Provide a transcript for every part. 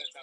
All right.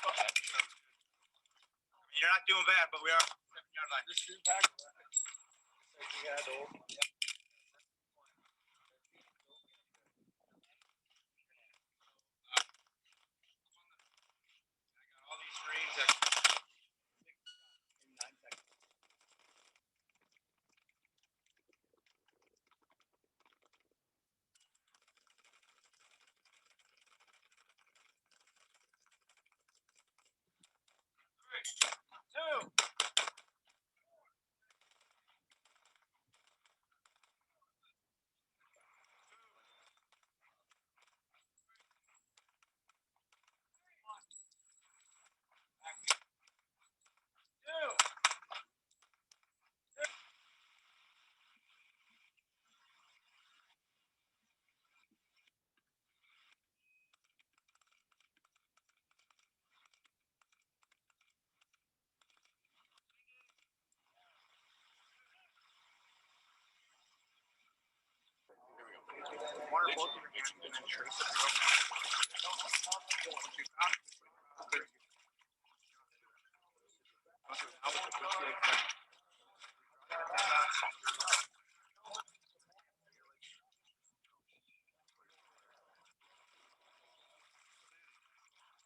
Okay. You're not doing bad, but we are 7-yard line. This is impact. All these Marines are in 9 seconds. Two. One or both of your hands and then trace it real fast. Once you found it, I want to go to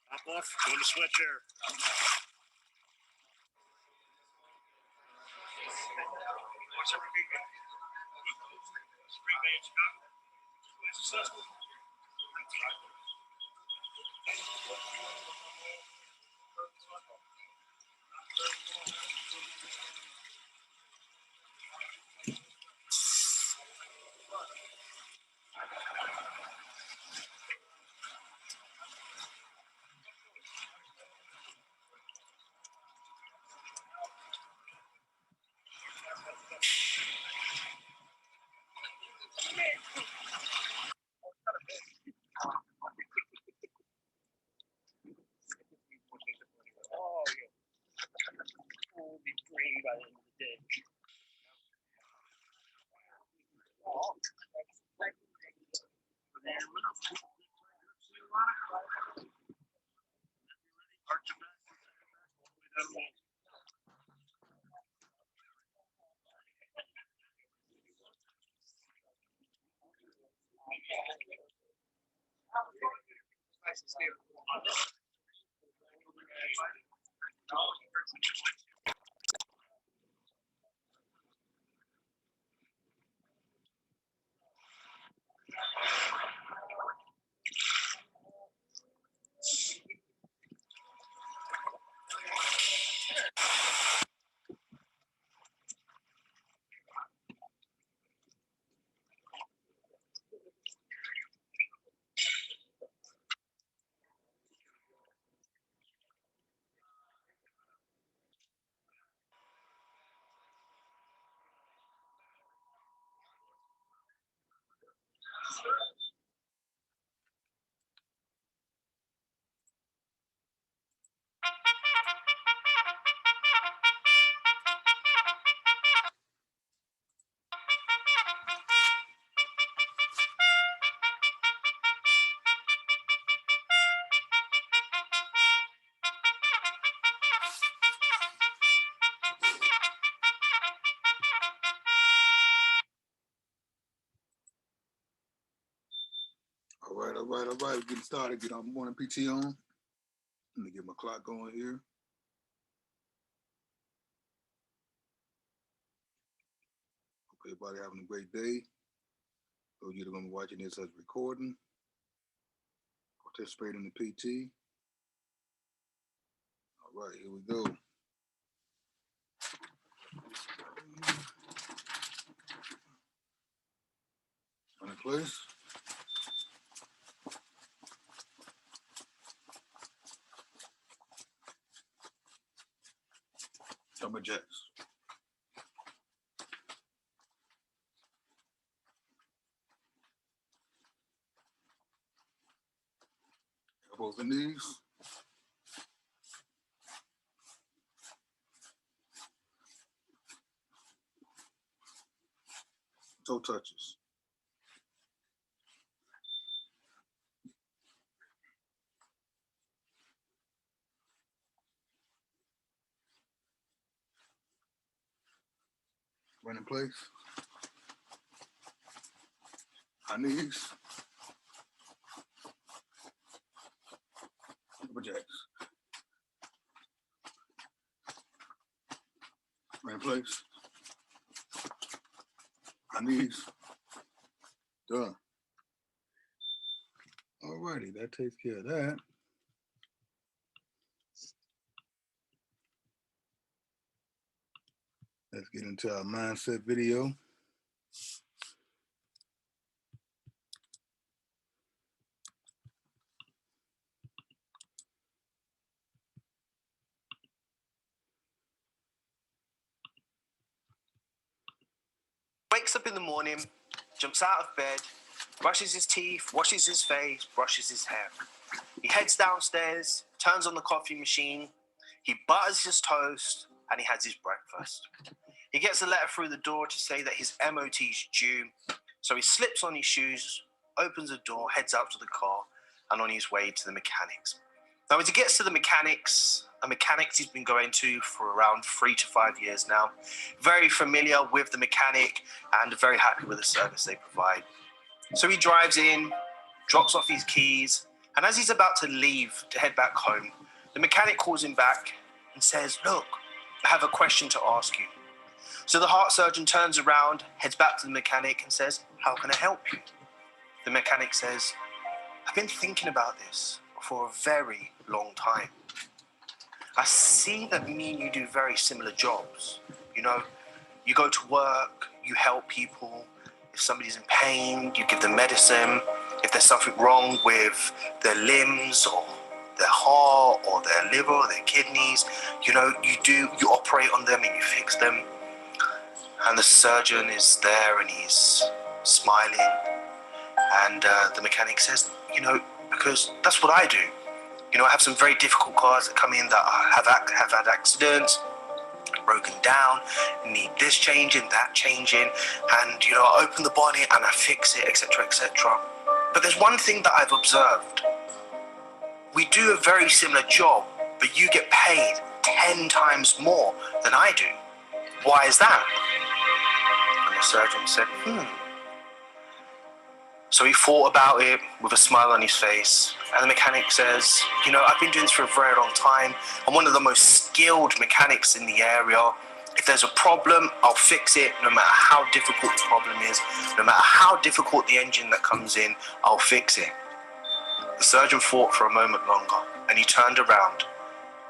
top left, go to switch here. What's your repeat? Three veins, successful. Oh, yeah. We'll be free by the end of the day. All right. Getting started. Get our morning PT on. Let me get my clock going here. Hope everybody having a great day. Those of you that are going to be watching this as recording, participate in the PT. All right, here we go. On in place. Double jacks. Elbows and knees. Toe touches. Run in place. High knees. Double jacks. Run in place. High knees. Done. All righty, that takes care of that. Let's get into our mindset video. Wakes up in the morning, jumps out of bed, brushes his teeth, washes his face, brushes his hair. He heads downstairs, turns on the coffee machine, he butters his toast, and he has his breakfast. He gets a letter through the door to say that his MOT is due, so he slips on his shoes, opens the door, heads out to the car, and on his way to the mechanics. Now, as he gets to the mechanics, a mechanics he's been going to for around 3 to 5 years now, very familiar with the mechanic and very happy with the service they provide. So he drives in, drops off his keys, and as he's about to leave to head back home, the mechanic calls him back and says, "Look, I have a question to ask you." So the heart surgeon turns around, heads back to the mechanic and says, "How can I help you?" The mechanic says, "I've been thinking about this for a very long time. I see that me and you do very similar jobs. You know, you go to work, you help people. If somebody's in pain, you give them medicine. If there's something wrong with their limbs or their heart or their liver or their kidneys, you know, you operate on them and you fix them." And the surgeon is there and he's smiling. And the mechanic says, "You know, because that's what I do. You know, I have some very difficult cars that come in that have had accidents, broken down, need this changing, that changing, and, you know, I open the bonnet and I fix it, etc., etc. But there's one thing that I've observed. We do a very similar job, but you get paid 10 times more than I do. Why is that?" And the surgeon said, So he thought about it with a smile on his face, and the mechanic says, "You know, I've been doing this for a very long time. I'm one of the most skilled mechanics in the area. If there's a problem, I'll fix it, no matter how difficult the problem is, no matter how difficult the engine that comes in, I'll fix it." The surgeon thought for a moment longer, and he turned around,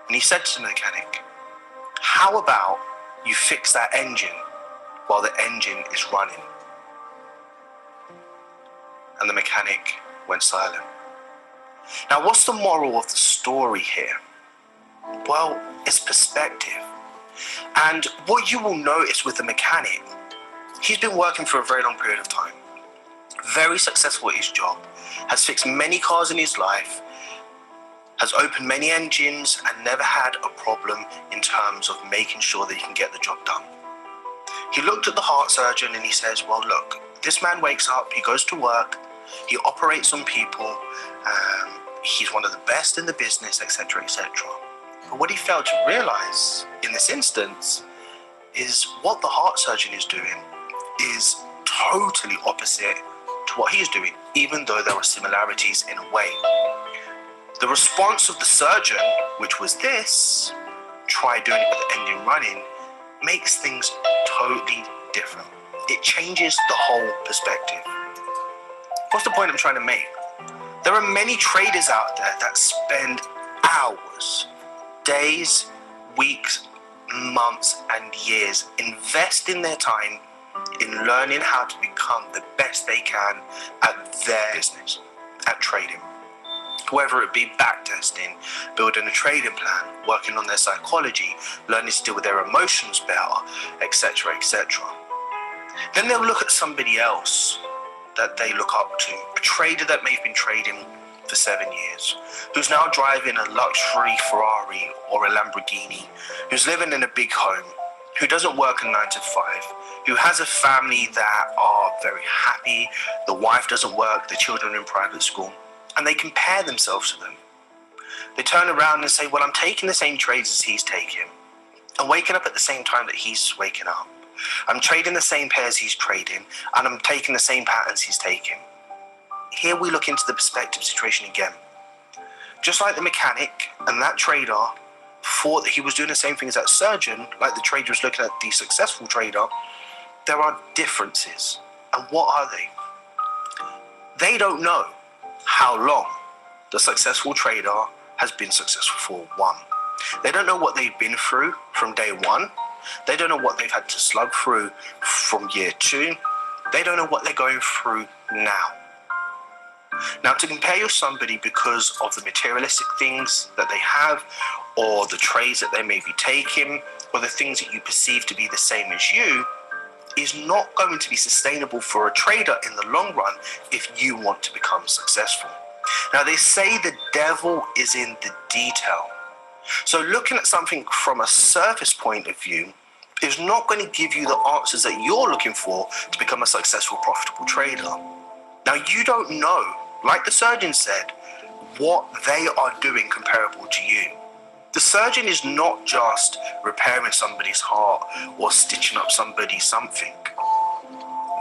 and he said to the mechanic, "How about you fix that engine while the engine is running?" And the mechanic went silent. Now, what's the moral of the story here? Well, it's perspective. And what you will notice with the mechanic, he's been working for a very long period of time, very successful at his job, has fixed many cars in his life, has opened many engines, and never had a problem in terms of making sure that he can get the job done. He looked at the heart surgeon and he says, "Well, look, this man wakes up, he goes to work, he operates on people, he's one of the best in the business, etc., etc." But what he failed to realize in this instance is what the heart surgeon is doing is totally opposite to what he's doing, even though there are similarities in a way. The response of the surgeon, which was this, try doing it with the engine running, makes things totally different. It changes the whole perspective. What's the point I'm trying to make? There are many traders out there that spend hours, days, weeks, months, and years investing their time in learning how to become the best they can at their business, at trading. Whether it be backtesting, building a trading plan, working on their psychology, learning to deal with their emotions better, etc., etc. Then they'll look at somebody else that they look up to, a trader that may have been trading for 7 years, who's now driving a luxury Ferrari or a Lamborghini, who's living in a big home, who doesn't work a 9 to 5, who has a family that are very happy, the wife doesn't work, the children are in private school, and they compare themselves to them. They turn around and say, "Well, I'm taking the same trades as he's taking. I'm waking up at the same time that he's waking up. I'm trading the same pairs he's trading, and I'm taking the same patterns he's taking." Here we look into the perspective situation again. Just like the mechanic and that trader thought that he was doing the same thing as that surgeon, like the trader was looking at the successful trader, there are differences. And what are they? They don't know how long the successful trader has been successful for, one. They don't know what they've been through from day one. They don't know what they've had to slug through from year 2. They don't know what they're going through now. Now, to compare you with somebody because of the materialistic things that they have, or the trades that they may be taking, or the things that you perceive to be the same as you, is not going to be sustainable for a trader in the long run if you want to become successful. Now, they say the devil is in the detail. So looking at something from a surface point of view is not going to give you the answers that you're looking for to become a successful, profitable trader. Now, you don't know, like the surgeon said, what they are doing comparable to you. The surgeon is not just repairing somebody's heart or stitching up somebody's something.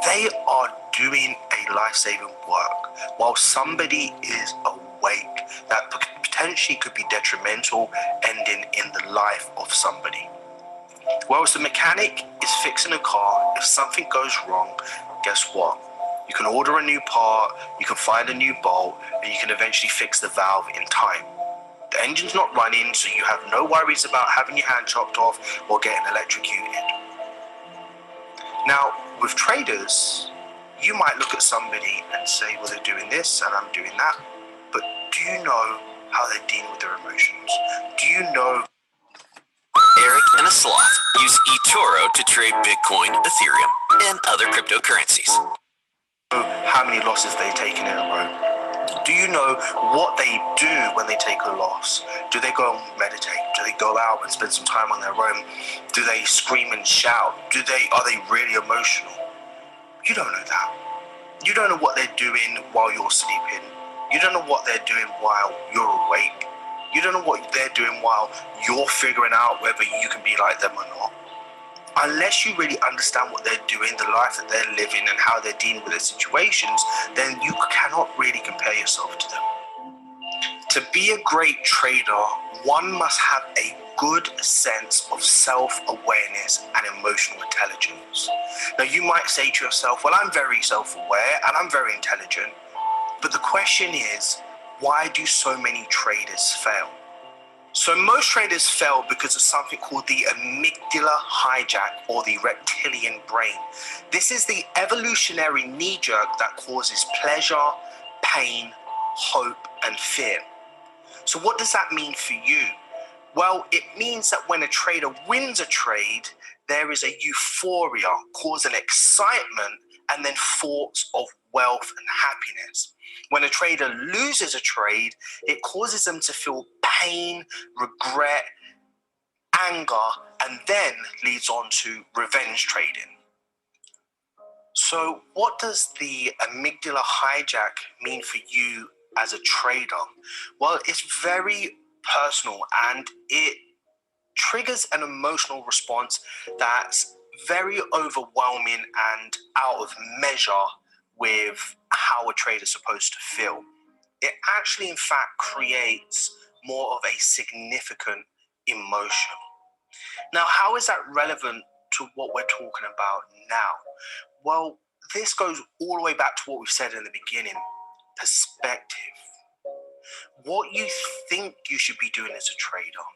They are doing a life-saving work while somebody is awake that potentially could be detrimental, ending in the life of somebody. Whereas the mechanic is fixing a car, if something goes wrong, guess what? You can order a new part, you can find a new bolt, and you can eventually fix the valve in time. The engine's not running, so you have no worries about having your hand chopped off or getting electrocuted. Now, with traders, you might look at somebody and say, well, they're doing this and I'm doing that. But do you know how they're dealing with their emotions? Do you know? Eric and a sloth use eToro to trade Bitcoin, Ethereum, and other cryptocurrencies. How many losses they take in a row? Do you know what they do when they take a loss? Do they go and meditate? Do they go out and spend some time on their own? Do they scream and shout? Are they really emotional? You don't know that. You don't know what they're doing while you're sleeping. You don't know what they're doing while you're awake. You don't know what they're doing while you're figuring out whether you can be like them or not. Unless you really understand what they're doing, the life that they're living, and how they're dealing with their situations, then you cannot really compare yourself to them. To be a great trader, one must have a good sense of self-awareness and emotional intelligence. Now, you might say to yourself, well, I'm very self-aware and I'm very intelligent. But the question is, why do so many traders fail? So most traders fail because of something called the amygdala hijack, or the reptilian brain. This is the evolutionary knee jerk that causes pleasure, pain, hope, and fear. So what does that mean for you? Well, it means that when a trader wins a trade, there is a euphoria, causing excitement, and then thoughts of wealth and happiness. When a trader loses a trade, it causes them to feel pain, regret, anger, and then leads on to revenge trading. So what does the amygdala hijack mean for you as a trader? Well, it's very personal, and it triggers an emotional response that's very overwhelming and out of measure with how a trader is supposed to feel. It actually, in fact, creates more of a significant emotion. Now, how is that relevant to what we're talking about now? Well, this goes all the way back to what we've said in the beginning: perspective. What you think you should be doing as a trader,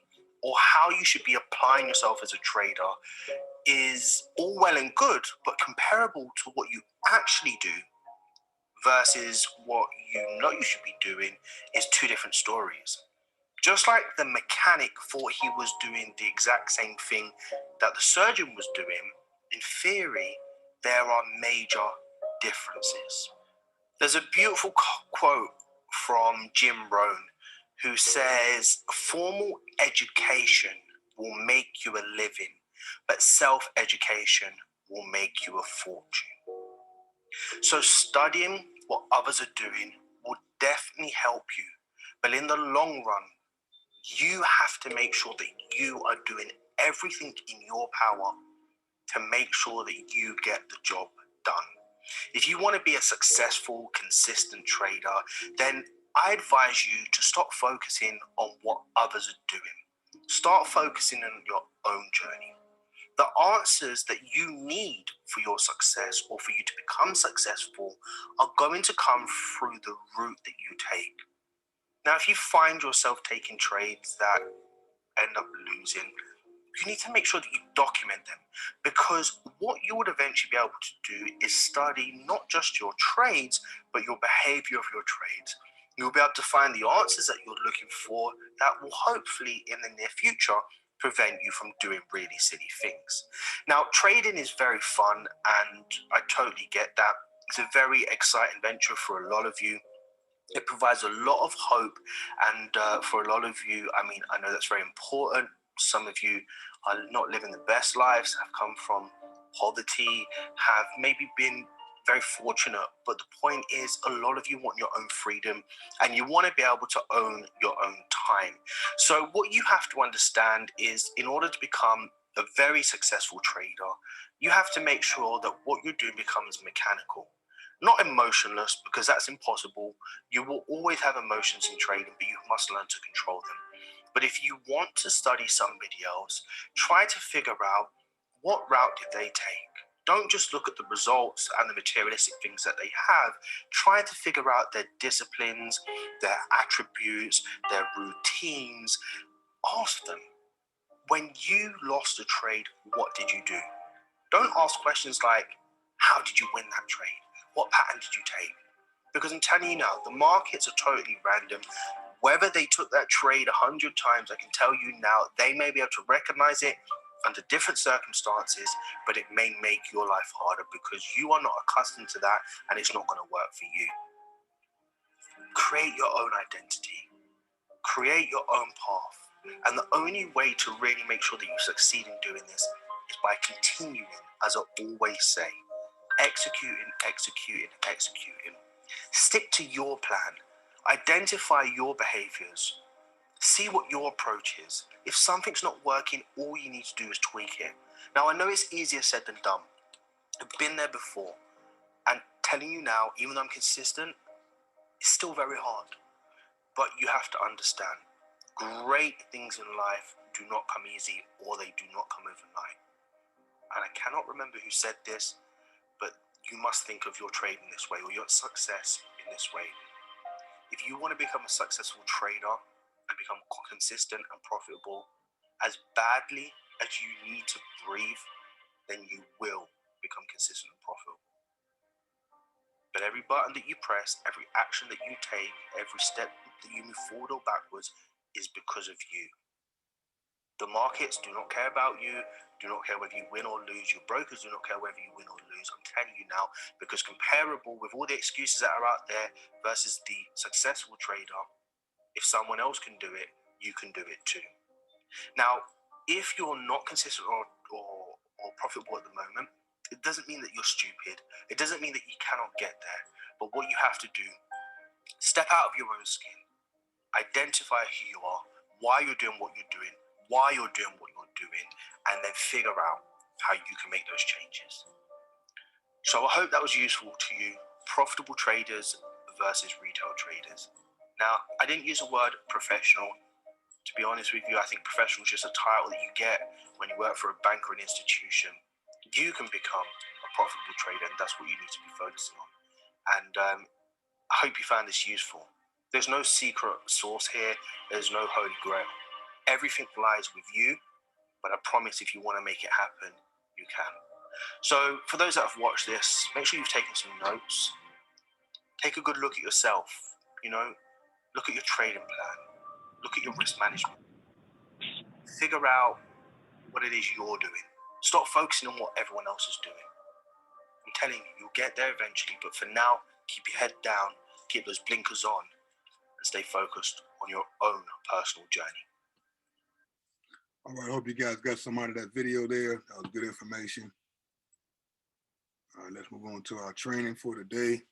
or how you should be applying yourself as a trader, is all well and good, but comparable to what you actually do versus what you know you should be doing is two different stories. Just like the mechanic thought he was doing the exact same thing that the surgeon was doing, in theory, there are major differences. There's a beautiful quote from Jim Rohn, who says, formal education will make you a living, but self-education will make you a fortune. So studying what others are doing will definitely help you, but in the long run, you have to make sure that you are doing everything in your power to make sure that you get the job done. If you want to be a successful, consistent trader, then I advise you to stop focusing on what others are doing. Start focusing on your own journey. The answers that you need for your success, or for you to become successful, are going to come through the route that you take. Now, if you find yourself taking trades that end up losing, you need to make sure that you document them, because what you would eventually be able to do is study not just your trades, but your behavior of your trades. You'll be able to find the answers that you're looking for that will hopefully in the near future prevent you from doing really silly things. Now, trading is very fun, and I totally get that. It's a very exciting venture for a lot of you. It provides a lot of hope, and for a lot of you, I mean, I know that's very important. Some of you are not living the best lives, have come from poverty, have maybe been very fortunate. But the point is, a lot of you want your own freedom and you want to be able to own your own time. So what you have to understand is, in order to become a very successful trader, you have to make sure that what you're doing becomes mechanical, not emotionless, because that's impossible. You will always have emotions in trading, but you must learn to control them. But if you want to study somebody else, try to figure out what route did they take. Don't just look at the results and the materialistic things that they have. Try to figure out their disciplines, their attributes, their routines. Ask them, when you lost a trade, what did you do? Don't ask questions like, how did you win that trade? What pattern did you take? Because I'm telling you now, the markets are totally random. Whether they took that trade 100 times, I can tell you now, they may be able to recognize it under different circumstances, but it may make your life harder because you are not accustomed to that and it's not going to work for you. Create your own identity. Create your own path. And the only way to really make sure that you succeed in doing this is by continuing, as I always say, executing, executing, executing. Stick to your plan. Identify your behaviors. See what your approach is. If something's not working, all you need to do is tweak it. Now, I know it's easier said than done. I've been there before. And telling you now, even though I'm consistent, it's still very hard. But you have to understand, great things in life do not come easy, or they do not come overnight. And I cannot remember who said this, but you must think of your trade in this way, or your success in this way. If you want to become a successful trader and become consistent and profitable, as badly as you need to breathe, then you will become consistent and profitable. But every button that you press, every action that you take, every step that you move forward or backwards is because of you. The markets do not care about you, do not care whether you win or lose. Your brokers do not care whether you win or lose. I'm telling you now, because comparable with all the excuses that are out there versus the successful trader, if someone else can do it, you can do it too. Now, if you're not consistent or profitable at the moment, it doesn't mean that you're stupid. It doesn't mean that you cannot get there. But what you have to do, step out of your own skin, identify who you are, why you're doing what you're doing, why you're doing what you're doing, and then figure out how you can make those changes. So I hope that was useful to you. Profitable traders versus retail traders. Now, I didn't use the word professional. To be honest with you, I think professional is just a title that you get when you work for a bank or an institution. You can become a profitable trader, and that's what you need to be focusing on. And I hope you found this useful. There's no secret sauce here. There's no holy grail. Everything lies with you, but I promise if you want to make it happen, you can. So for those that have watched this, make sure you've taken some notes. Take a good look at yourself, look at your trading plan, look at your risk management. Figure out what it is you're doing. Stop focusing on what everyone else is doing. I'm telling you, you'll get there eventually, but for now, keep your head down, keep those blinkers on, and stay focused on your own personal journey. All right, I hope you guys got some out of that video there. That was good information. All right, let's move on to our training for today.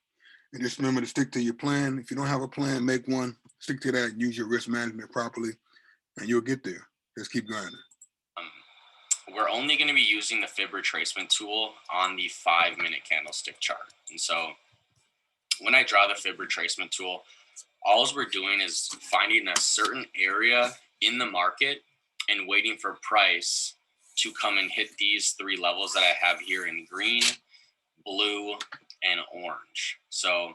And just remember to stick to your plan. If you don't have a plan, make one. Stick to that. Use your risk management properly, and you'll get there. Let's keep going. We're only going to be using the fib retracement tool on the 5-minute candlestick chart. And so when I draw the fib retracement tool, all we're doing is finding a certain area in the market and waiting for price to come and hit these 3 levels that I have here in green, blue, and orange. So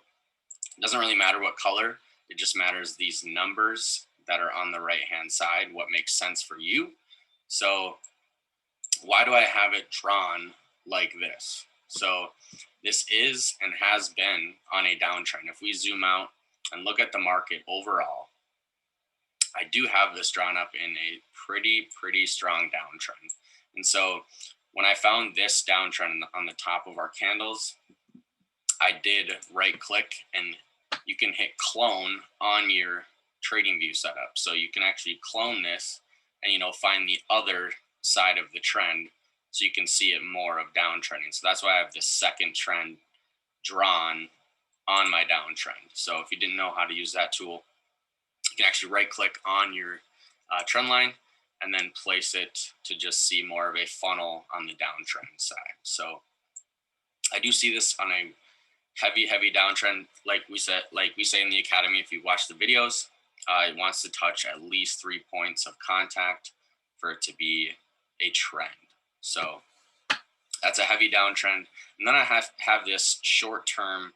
it doesn't really matter what color. It just matters these numbers that are on the right-hand side, what makes sense for you. So why do I have it drawn like this? So this is and has been on a downtrend. If we zoom out and look at the market overall, I do have this drawn up in a pretty strong downtrend. And so when I found this downtrend on the top of our candles, I did right click and you can hit clone on your trading view setup. So you can actually clone this and, find the other side of the trend so you can see it more of downtrending. So that's why I have this second trend drawn on my downtrend. So if you didn't know how to use that tool, you can actually right click on your trend line and then place it to just see more of a funnel on the downtrend side. So I do see this on a heavy downtrend. Like we say in the academy, if you watch the videos, it wants to touch at least 3 points of contact for it to be a trend. So that's a heavy downtrend. And then I have this short-term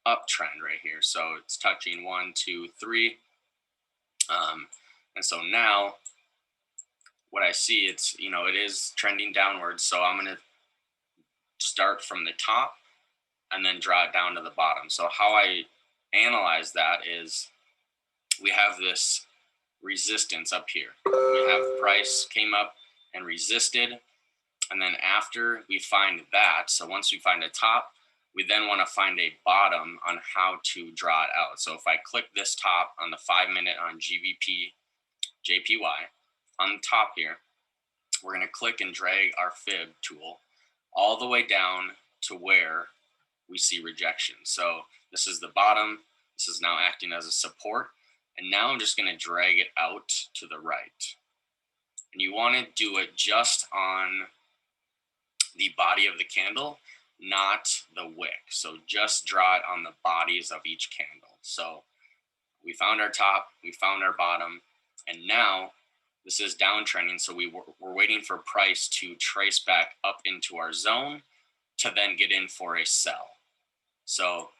uptrend right here. So it's touching 1, 2, 3. And so now what I see, it is trending downwards. So I'm going to start from the top and then draw it down to the bottom. So how I analyze that is we have this resistance up here. We have price came up and resisted. And then after we find that, so once we find a top, we then want to find a bottom on how to draw it out. So if I click this top on the 5 minute on GBP, JPY, on the top here, we're going to click and drag our fib tool all the way down to where we see rejection. So this is the bottom. This is now acting as a support. And now I'm just going to drag it out to the right. And you want to do it just on the body of the candle, not the wick. So just draw it on the bodies of each candle. So we found our top, we found our bottom, and now this is downtrending. So we're waiting for price to trace back up into our zone to then get in for a sell. So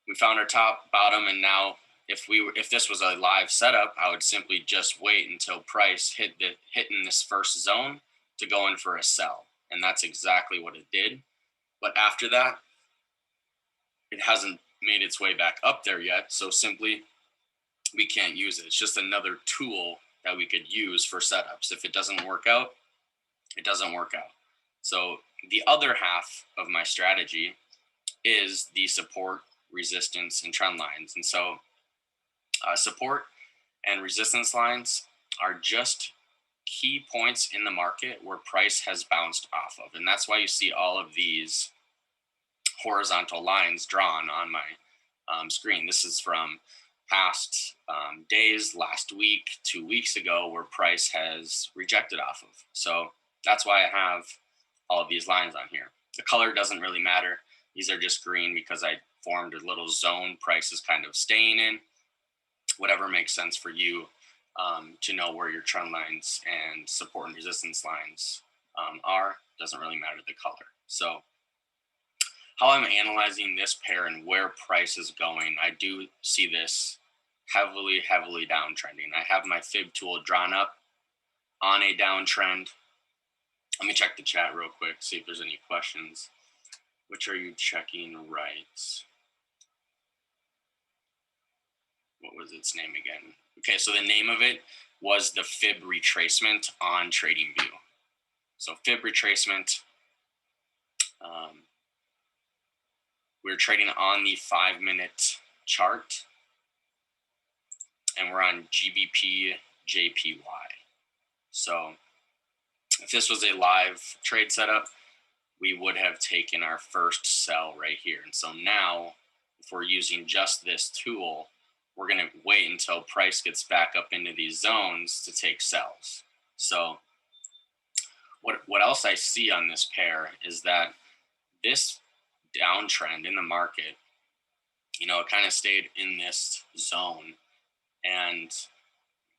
we found our top, bottom, and now if this was a live setup, I would simply just wait until price hitting this first zone to go in for a sell. And that's exactly what it did. But after that, it hasn't made its way back up there yet. So simply, we can't use it. It's just another tool that we could use for setups. If it doesn't work out, it doesn't work out. So the other half of my strategy is the support, resistance, and trend lines. And so support and resistance lines are just key points in the market where price has bounced off of. And that's why you see all of these horizontal lines drawn on my screen. This is from past days, last week, 2 weeks ago, where price has rejected off of. So that's why I have all of these lines on here. The color doesn't really matter. These are just green because I formed a little zone price is kind of staying in. Whatever makes sense for you to know where your trend lines and support and resistance lines are, doesn't really matter the color. So how I'm analyzing this pair and where price is going, I do see this heavily downtrending. I have my fib tool drawn up on a downtrend. Let me check the chat real quick, see if there's any questions. Which are you checking right? What was its name again? Okay, so the name of it was the fib retracement on TradingView. So fib retracement, we're trading on the 5 minute chart, and we're on GBP JPY. So if this was a live trade setup, we would have taken our first sell right here. And so now, if we're using just this tool, we're going to wait until price gets back up into these zones to take sells. So what else I see on this pair is that this downtrend in the market, it kind of stayed in this zone, and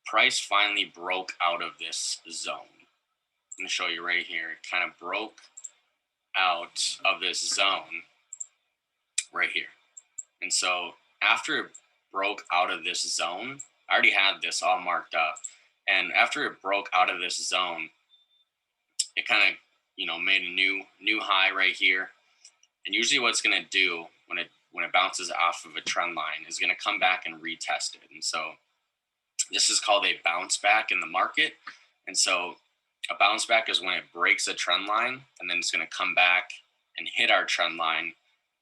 price finally broke out of this zone. I'm going to show you right here. It kind of broke out of this zone right here. And so after it broke out of this zone, I already had this all marked up. And after it broke out of this zone, it kind of, made a new high right here. And usually what it's going to do when it bounces off of a trend line is going to come back and retest it. And so this is called a bounce back in the market. And so a bounce back is when it breaks a trend line, and then it's going to come back and hit our trend line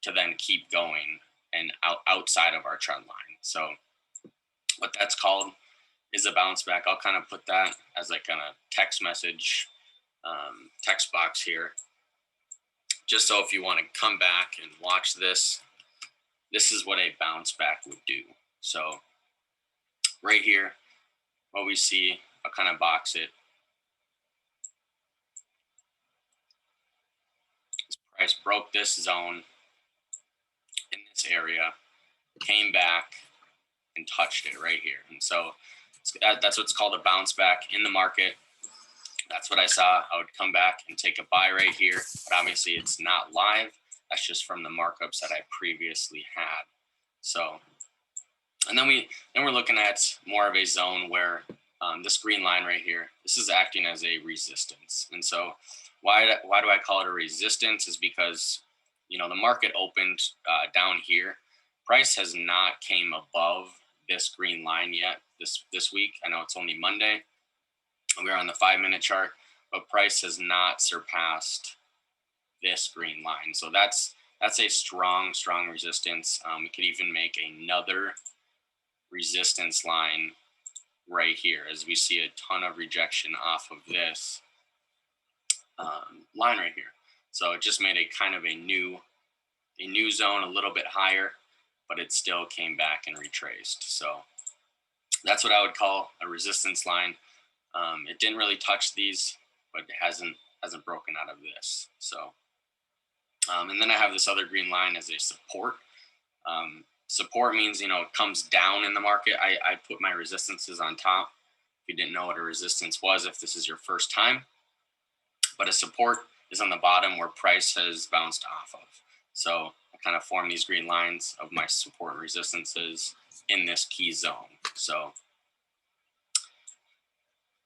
to then keep going and outside of our trend line. So what that's called is a bounce back. I'll kind of put that as like a text message, text box here. just so if you want to come back and watch this, this is what a bounce back would do. So right here, what we see, I'll kind of box it. This price broke this zone in this area, came back and touched it right here. And so that's what's called a bounce back in the market. That's what I saw. I would come back and take a buy right here, but obviously it's not live. That's just from the markups that I previously had. So, and then we're looking at more of a zone where this green line right here, this is acting as a resistance. And so why do I call it a resistance is because, you know, the market opened down here. Price has not came above this green line yet this week. I know it's only Monday. We're on the 5-minute chart, but price has not surpassed this green line. So that's a strong resistance. We could even make another resistance line right here as we see a ton of rejection off of this line right here. So it just made a kind of a new zone a little bit higher, but it still came back and retraced. So that's what I would call a resistance line. It didn't really touch these, but it hasn't broken out of this. So, and then I have this other green line as a support. Support means, you know, it comes down in the market. I put my resistances on top. If you didn't know what a resistance was, if this is your first time, but a support is on the bottom where price has bounced off of. So I kind of form these green lines of my support and resistances in this key zone. So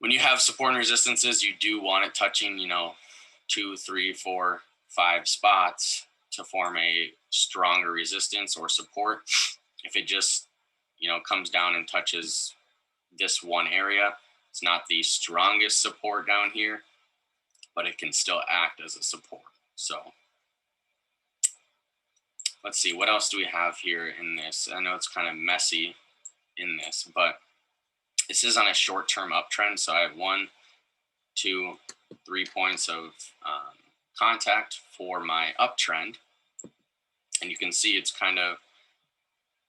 when you have support and resistances, you do want it touching, you know, 2, 3, 4, 5 spots to form a stronger resistance or support. If it just, you know, comes down and touches this one area, it's not the strongest support down here, but it can still act as a support. So let's see, what else do we have here in this? I know it's kind of messy in this, but this is on a short-term uptrend. So I have 1, 2, 3 points of contact for my uptrend. And you can see it's kind of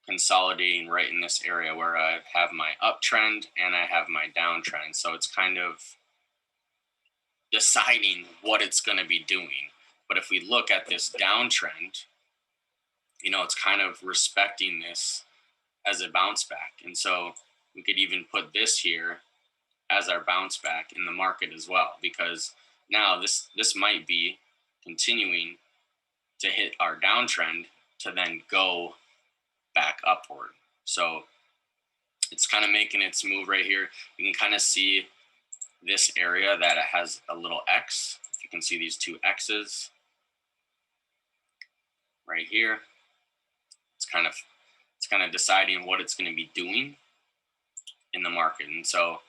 consolidating right in this area where I have my uptrend and I have my downtrend. So it's kind of deciding what it's going to be doing. But if we look at this downtrend, you know, it's kind of respecting this as a bounce back. And so we could even put this here as our bounce back in the market as well, because now this might be continuing to hit our downtrend to then go back upward. So it's kind of making its move right here. You can kind of see this area that it has a little X. You can see these 2 X's right here. It's kind of deciding what it's going to be doing in the market. And so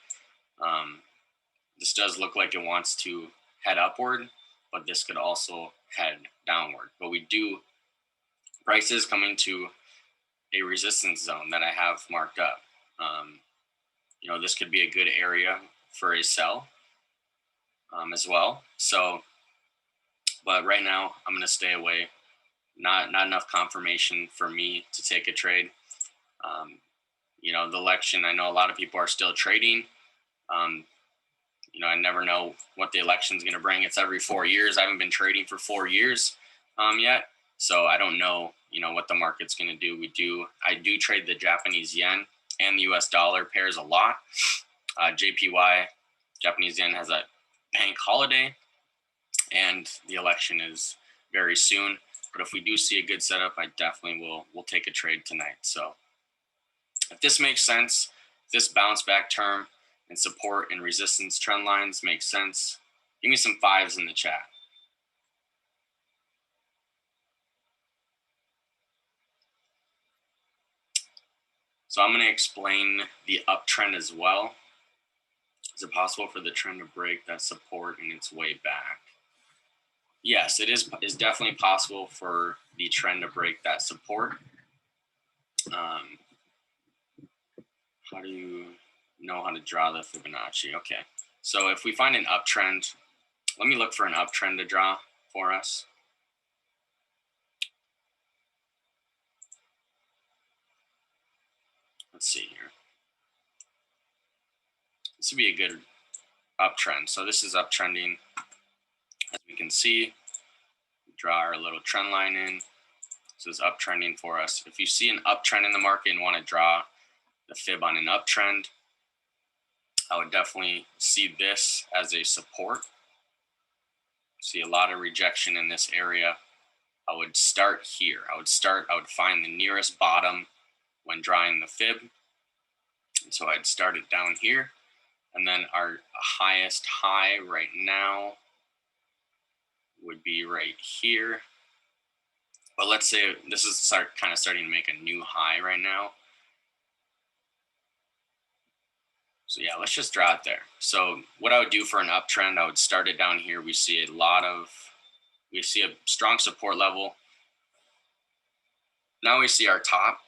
this does look like it wants to head upward, but this could also head downward. But price is coming to a resistance zone that I have marked up. You know, this could be a good area for a sell as well. So, but right now I'm going to stay away. Not enough confirmation for me to take a trade. You know, the election, I know a lot of people are still trading. You know, I never know what the election is going to bring. It's every 4 years. I haven't been trading for 4 years yet. So I don't know, you know, what the market's going to do. I do trade the Japanese yen and the US dollar pairs a lot. JPY, Japanese yen, has a bank holiday and the election is very soon. But if we do see a good setup, I definitely will take a trade tonight. So if this makes sense, this bounce back term and support and resistance trend lines make sense, give me some 5s in the chat. So I'm going to explain the uptrend as well. Is it possible for the trend to break that support in its way back? Yes, it is definitely possible for the trend to break that support. How do you know how to draw the Fibonacci? Okay, so if we find an uptrend, let me look for an uptrend to draw for us. let's see here. This would be a good uptrend. So this is uptrending. As we can see, we draw our little trend line in. This is uptrending for us. If you see an uptrend in the market and want to draw the fib on an uptrend, I would definitely see this as a support. See a lot of rejection in this area. I would start here. I would find the nearest bottom when drawing the fib. And so I'd start it down here. And then our highest high right now would be right here. But let's say this is kind of starting to make a new high right now. So yeah, let's just draw it there. So what I would do for an uptrend, I would start it down here. We see a strong support level. Now we see our top.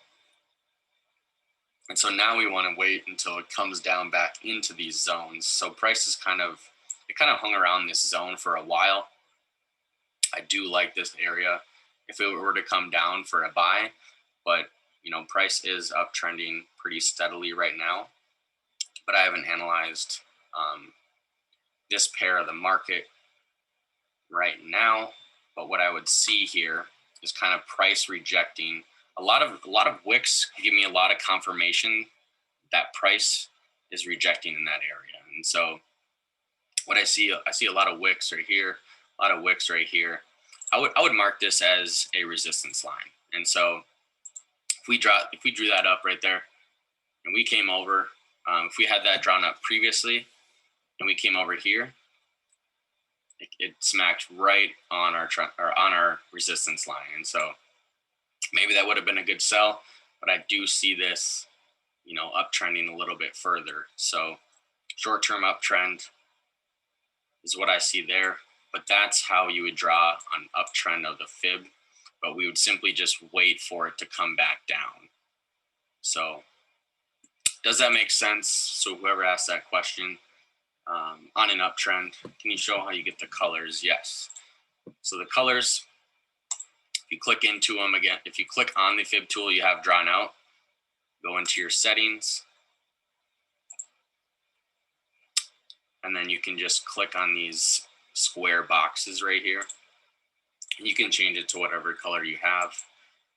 And so now we want to wait until it comes down back into these zones. So price is kind of hung around this zone for a while. I do like this area if it were to come down for a buy, but price is uptrending pretty steadily right now. But I haven't analyzed this pair of the market right now. But what I would see here is kind of price rejecting. A lot of wicks give me a lot of confirmation that price is rejecting in that area. And so what I see a lot of wicks right here, a lot of wicks right here. I would mark this as a resistance line. And so if we drew that up right there and we came over, if we had that drawn up previously and we came over here, it smacked right on our resistance line. And so maybe that would have been a good sell, but I do see this, uptrending a little bit further. So short-term uptrend is what I see there, but that's how you would draw an uptrend of the fib, but we would simply just wait for it to come back down. So does that make sense? So whoever asked that question, on an uptrend, can you show how you get the colors? Yes. So the colors, if you click into them again, if you click on the fib tool you have drawn out, go into your settings, and then you can just click on these square boxes right here. And you can change it to whatever color you have.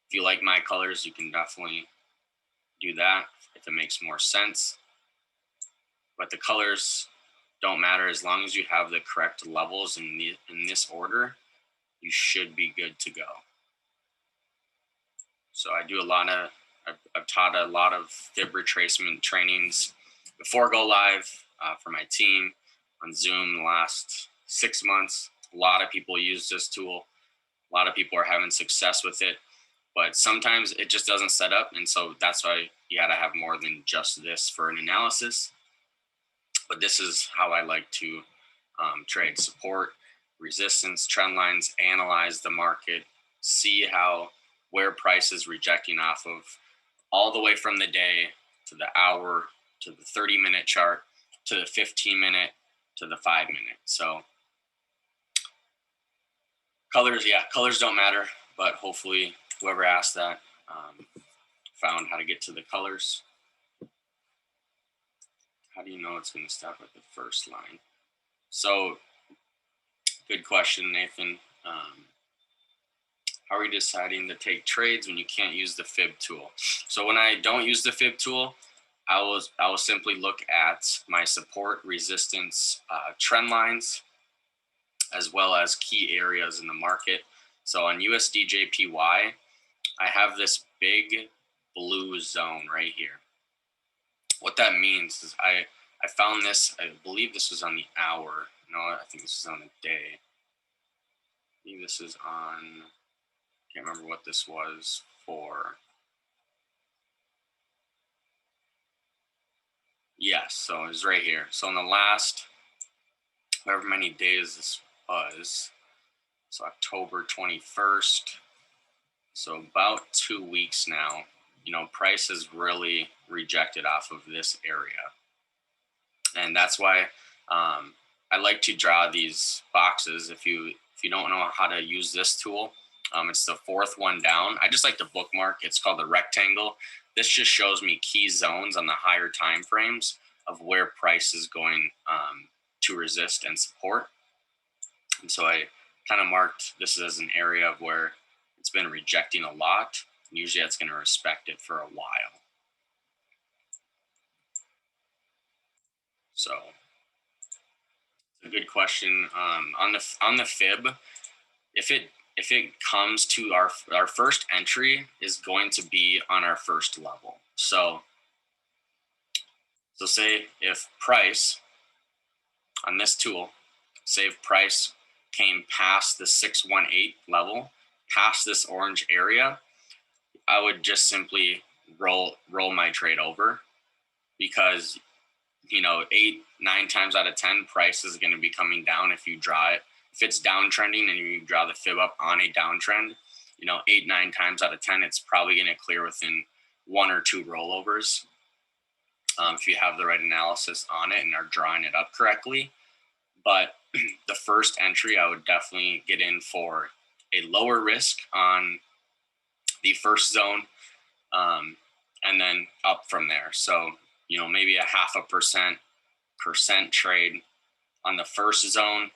If you like my colors, you can definitely do that if it makes more sense. But the colors don't matter as long as you have the correct levels in this order. You should be good to go. So I've taught a lot of fib retracement trainings before go live for my team on Zoom the last 6 months. A lot of people use this tool. A lot of people are having success with it, but sometimes it just doesn't set up. And so that's why you got to have more than just this for an analysis. But this is how I like to trade: support, resistance, trend lines, analyze the market, see where price is rejecting off of, all the way from the day to the hour, to the 30-minute chart, to the 15-minute, to the 5-minute. So colors don't matter, but hopefully whoever asked that found how to get to the colors. How do you know it's going to stop at the first line? So good question, Nathan. How are you deciding to take trades when you can't use the fib tool? So when I don't use the fib tool, I will simply look at my support, resistance, trend lines, as well as key areas in the market. So on USDJPY, I have this big blue zone right here. What that means is I found this, I believe this was on the hour. No, I think this is on the day. I think this is on, can't remember what this was for. Yes, so it was right here. So in the last, however many days this was, so October 21st, so about 2 weeks now, price has really rejected off of this area. And that's why I like to draw these boxes. If you don't know how to use this tool, it's the fourth one down. I just like to bookmark. It's called the rectangle. this just shows me key zones on the higher time frames of where price is going to resist and support. And so I kind of marked this as an area of where it's been rejecting a lot. Usually that's going to respect it for a while. So it's a good question. On the fib, if it comes to our first entry is going to be on our first level. So say if price on this tool, say if price came past the 618 level, past this orange area, I would just simply roll my trade over, because 8-9 times out of 10 price is going to be coming down if you draw it. If it's downtrending and you draw the fib up on a downtrend, 8-9 times out of 10 it's probably going to clear within 1 or 2 rollovers, if you have the right analysis on it and are drawing it up correctly. But the first entry, I would definitely get in for a lower risk on the first zone, and then up from there. So, maybe a 0.5% trade on the first zone,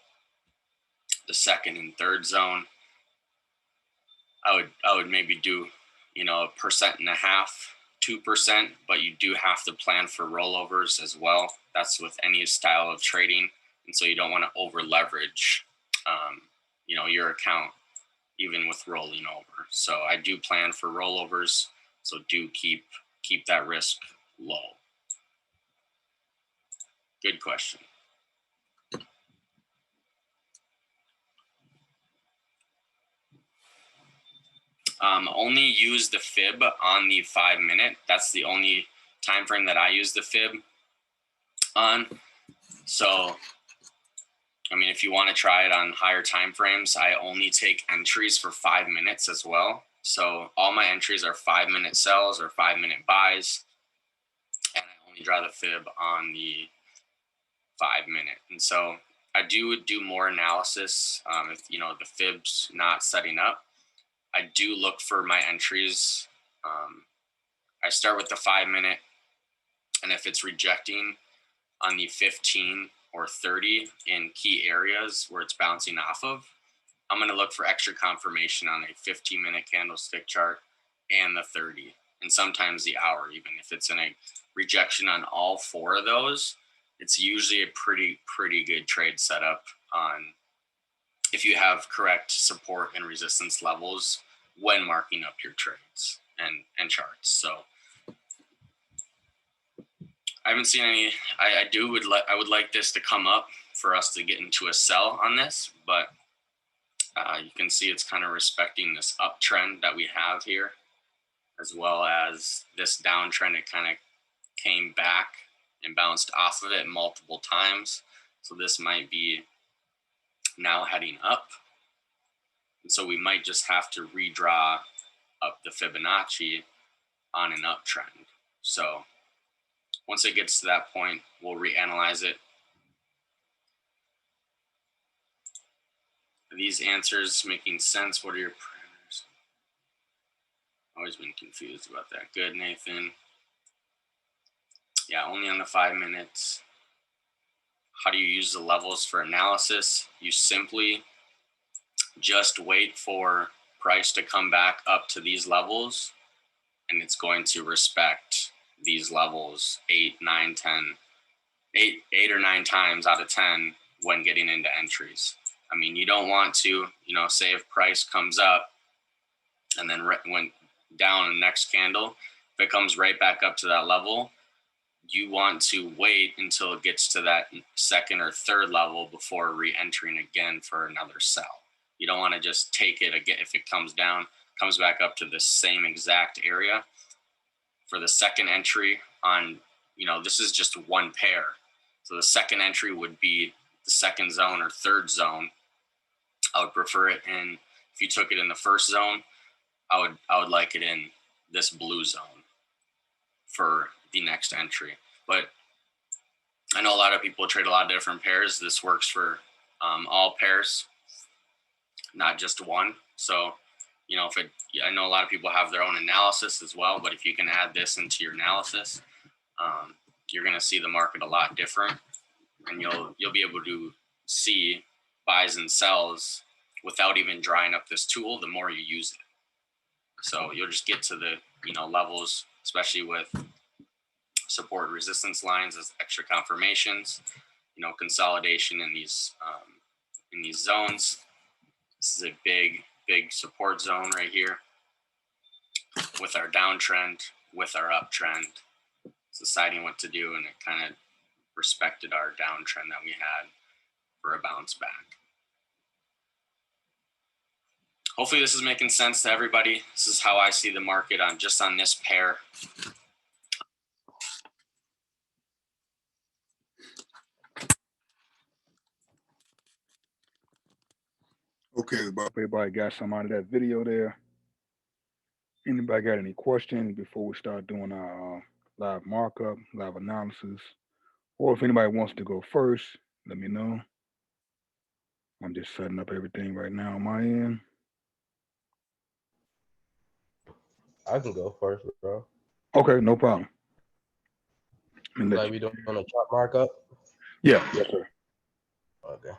the second and third zone. I would maybe do, 1.5%, 2%, but you do have to plan for rollovers as well. That's with any style of trading. And so you don't want to over leverage, your account, even with rolling over. So I do plan for rollovers. So do keep that risk low. Good question. Only use the fib on the 5 minute. That's the only time frame that I use the fib on. So, if you want to try it on higher time frames, I only take entries for 5 minutes as well. So all my entries are 5 minute sells or 5 minute buys, and I only draw the fib on the 5 minute. And so I do more analysis if the fib's not setting up. I do look for my entries. I start with the 5 minute, and if it's rejecting on the 15 or 30 in key areas where it's bouncing off of, I'm going to look for extra confirmation on a 15-minute candlestick chart and the 30, and sometimes the hour. Even if it's in a rejection on all 4 of those, it's usually a pretty good trade setup on if you have correct support and resistance levels when marking up your trades and charts. So I haven't seen any. I would like this to come up for us to get into a sell on this, but you can see it's kind of respecting this uptrend that we have here, as well as this downtrend. It kind of came back and bounced off of it multiple times. So this might be now heading up. And so we might just have to redraw up the Fibonacci on an uptrend. So once it gets to that point, we'll reanalyze it. Are these answers making sense? What are your parameters? Always been confused about that. Good, Nathan. Yeah, only on the 5 minutes. How do you use the levels for analysis? You simply just wait for price to come back up to these levels, and it's going to respect these levels 8 or 9 times out of 10 when getting into entries. I mean, you don't want to, say if price comes up and then went down in the next candle, if it comes right back up to that level, you want to wait until it gets to that second or third level before re-entering again for another sell. You don't want to just take it again. If it comes down, comes back up to the same exact area. For the second entry on, this is just one pair. So the second entry would be the second zone or third zone. I would prefer it in, if you took it in the first zone, I would like it in this blue zone for the next entry. But I know a lot of people trade a lot of different pairs. This works for all pairs, not just one. So you know, I know a lot of people have their own analysis as well, but if you can add this into your analysis, you're going to see the market a lot different, and you'll be able to see buys and sells without even drawing up this tool the more you use it. So you'll just get to the, you know, levels, especially with support resistance lines as extra confirmations, you know, consolidation in these zones. This is a big support zone right here with our downtrend, with our uptrend. It's deciding what to do, and it kind of respected our downtrend that we had for a bounce back. Hopefully this is making sense to everybody. This is how I see the market on this pair. Okay, but everybody got some out of that video there. Anybody got any questions before we start doing our live markup, live analysis? Or if anybody wants to go first, let me know. I'm just setting up everything right now on my end. I can go first, bro. Okay, no problem. Like we doing on a chart markup? Yeah, yes, sir. Okay.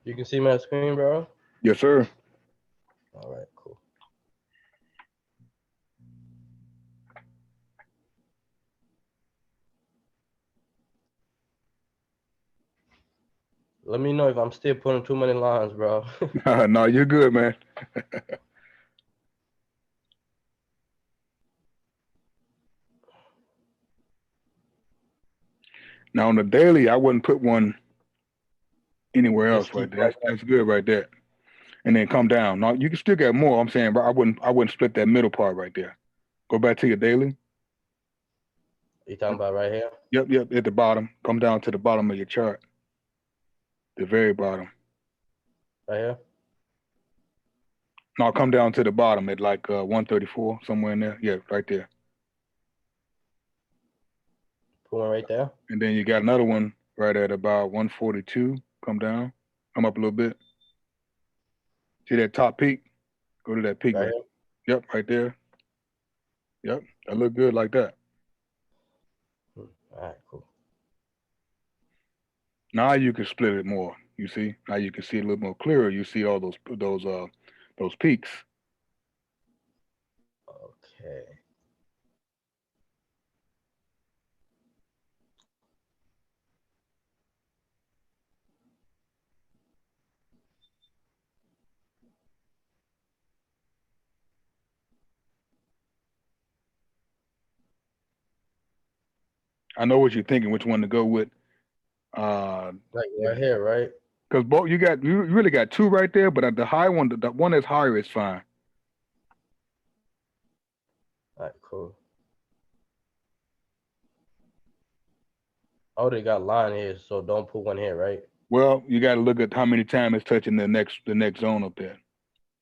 You can see my screen, bro? Yes, sir. All right, cool. Let me know if I'm still putting too many lines, bro. No, you're good, man. Now on the daily, I wouldn't put one anywhere else right there. That's good right there. And then come down. Now you can still get more. I'm saying, but I wouldn't split that middle part right there. Go back to your daily. You talking about right here? Yep, at the bottom. Come down to the bottom of your chart. The very bottom. Right here? No, come down to the bottom at like 134, somewhere in there. Yeah, right there. Put one right there? And then you got another one right at about 142. Come down. Come up a little bit. See that top peak? Go to that peak right. Yep, right there. Yep, that look good like that. All right, cool. Now you can split it more. You see, now you can see it a little more clearer. You see all those peaks. Okay. I know what you're thinking, which one to go with. Like right here, right? Because both you really got two right there, but the high one, the one that's higher is fine. All right, cool. Oh, they got line here, so don't put one here, right? Well, you got to look at how many times it's touching the next zone up there.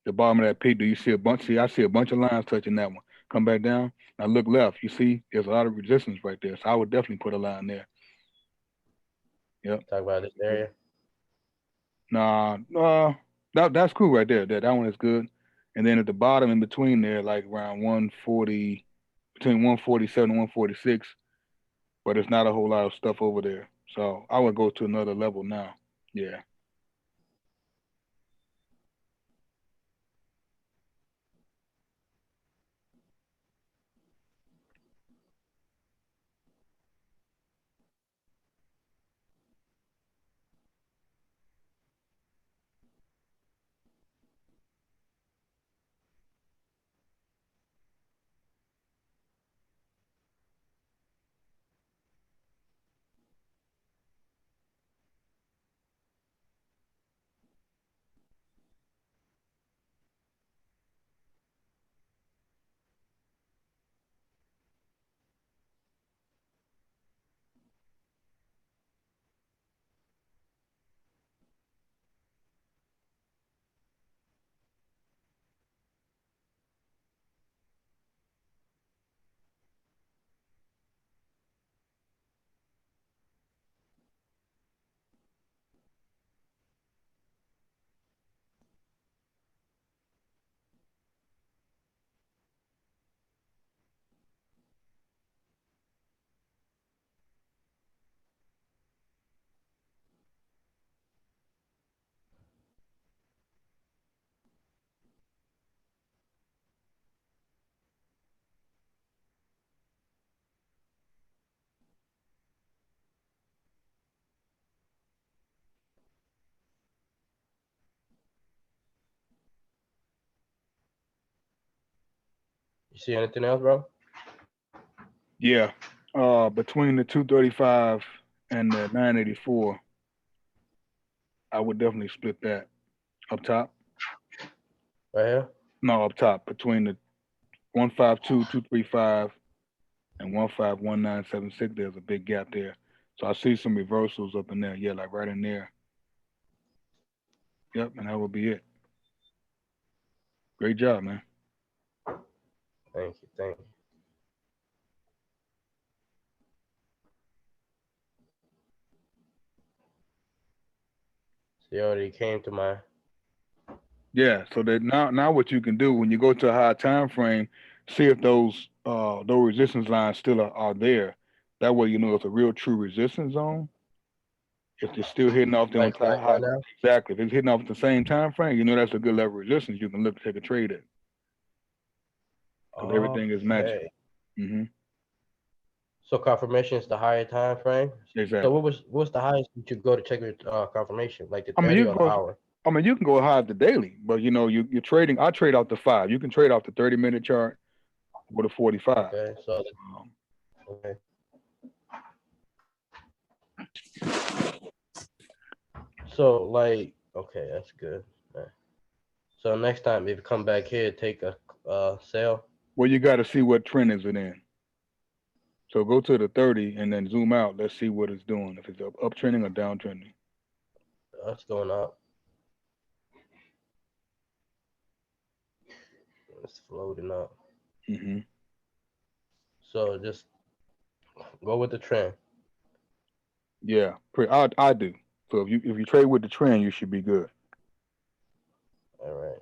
The bottom of that peak, do you see a bunch? See, I see a bunch of lines touching that one. Come back down. Now look left. You see, there's a lot of resistance right there. So I would definitely put a line there. Yep. Talk about this area. Nah, that's cool right there. That one is good. And then at the bottom, in between there, like around 140, between 147 and 146, but it's not a whole lot of stuff over there. So I would go to another level now. Yeah. You see anything else, bro? Yeah. Between the 235 and the 984, I would definitely split that up top. Right here? No, up top between the 152, 235 and 151976. There's a big gap there. So I see some reversals up in there. Yeah, like right in there. Yep, and that will be it. Great job, man. Thank you. Thank you. So you already came to my. Yeah, so that now what you can do when you go to a high time frame, see if those resistance lines still are there. That way you know it's a real true resistance zone. If they're still hitting off them Like right now? exactly. If it's hitting off at the same time frame, you know that's a good level of resistance. You can look to take a trade at. Because everything is matching. Okay. Mm-hmm. So confirmation is the higher time frame. Exactly. So what's the highest you could go to check your confirmation? Like the 30 you or can the go. hour? I mean, you can go high the daily, but you know, you're trading. I trade off the 5. You can trade off the 30-minute chart or the 45. Okay. So okay. So like okay, that's good. Right. So next time if you come back here, take a sale. Well, you got to see what trend is it in. So go to the 30 and then zoom out. Let's see what it's doing. If it's uptrending or downtrending. That's going up. It's floating up. Mm-hmm. So just go with the trend. Yeah, I do. So if you trade with the trend, you should be good. All right.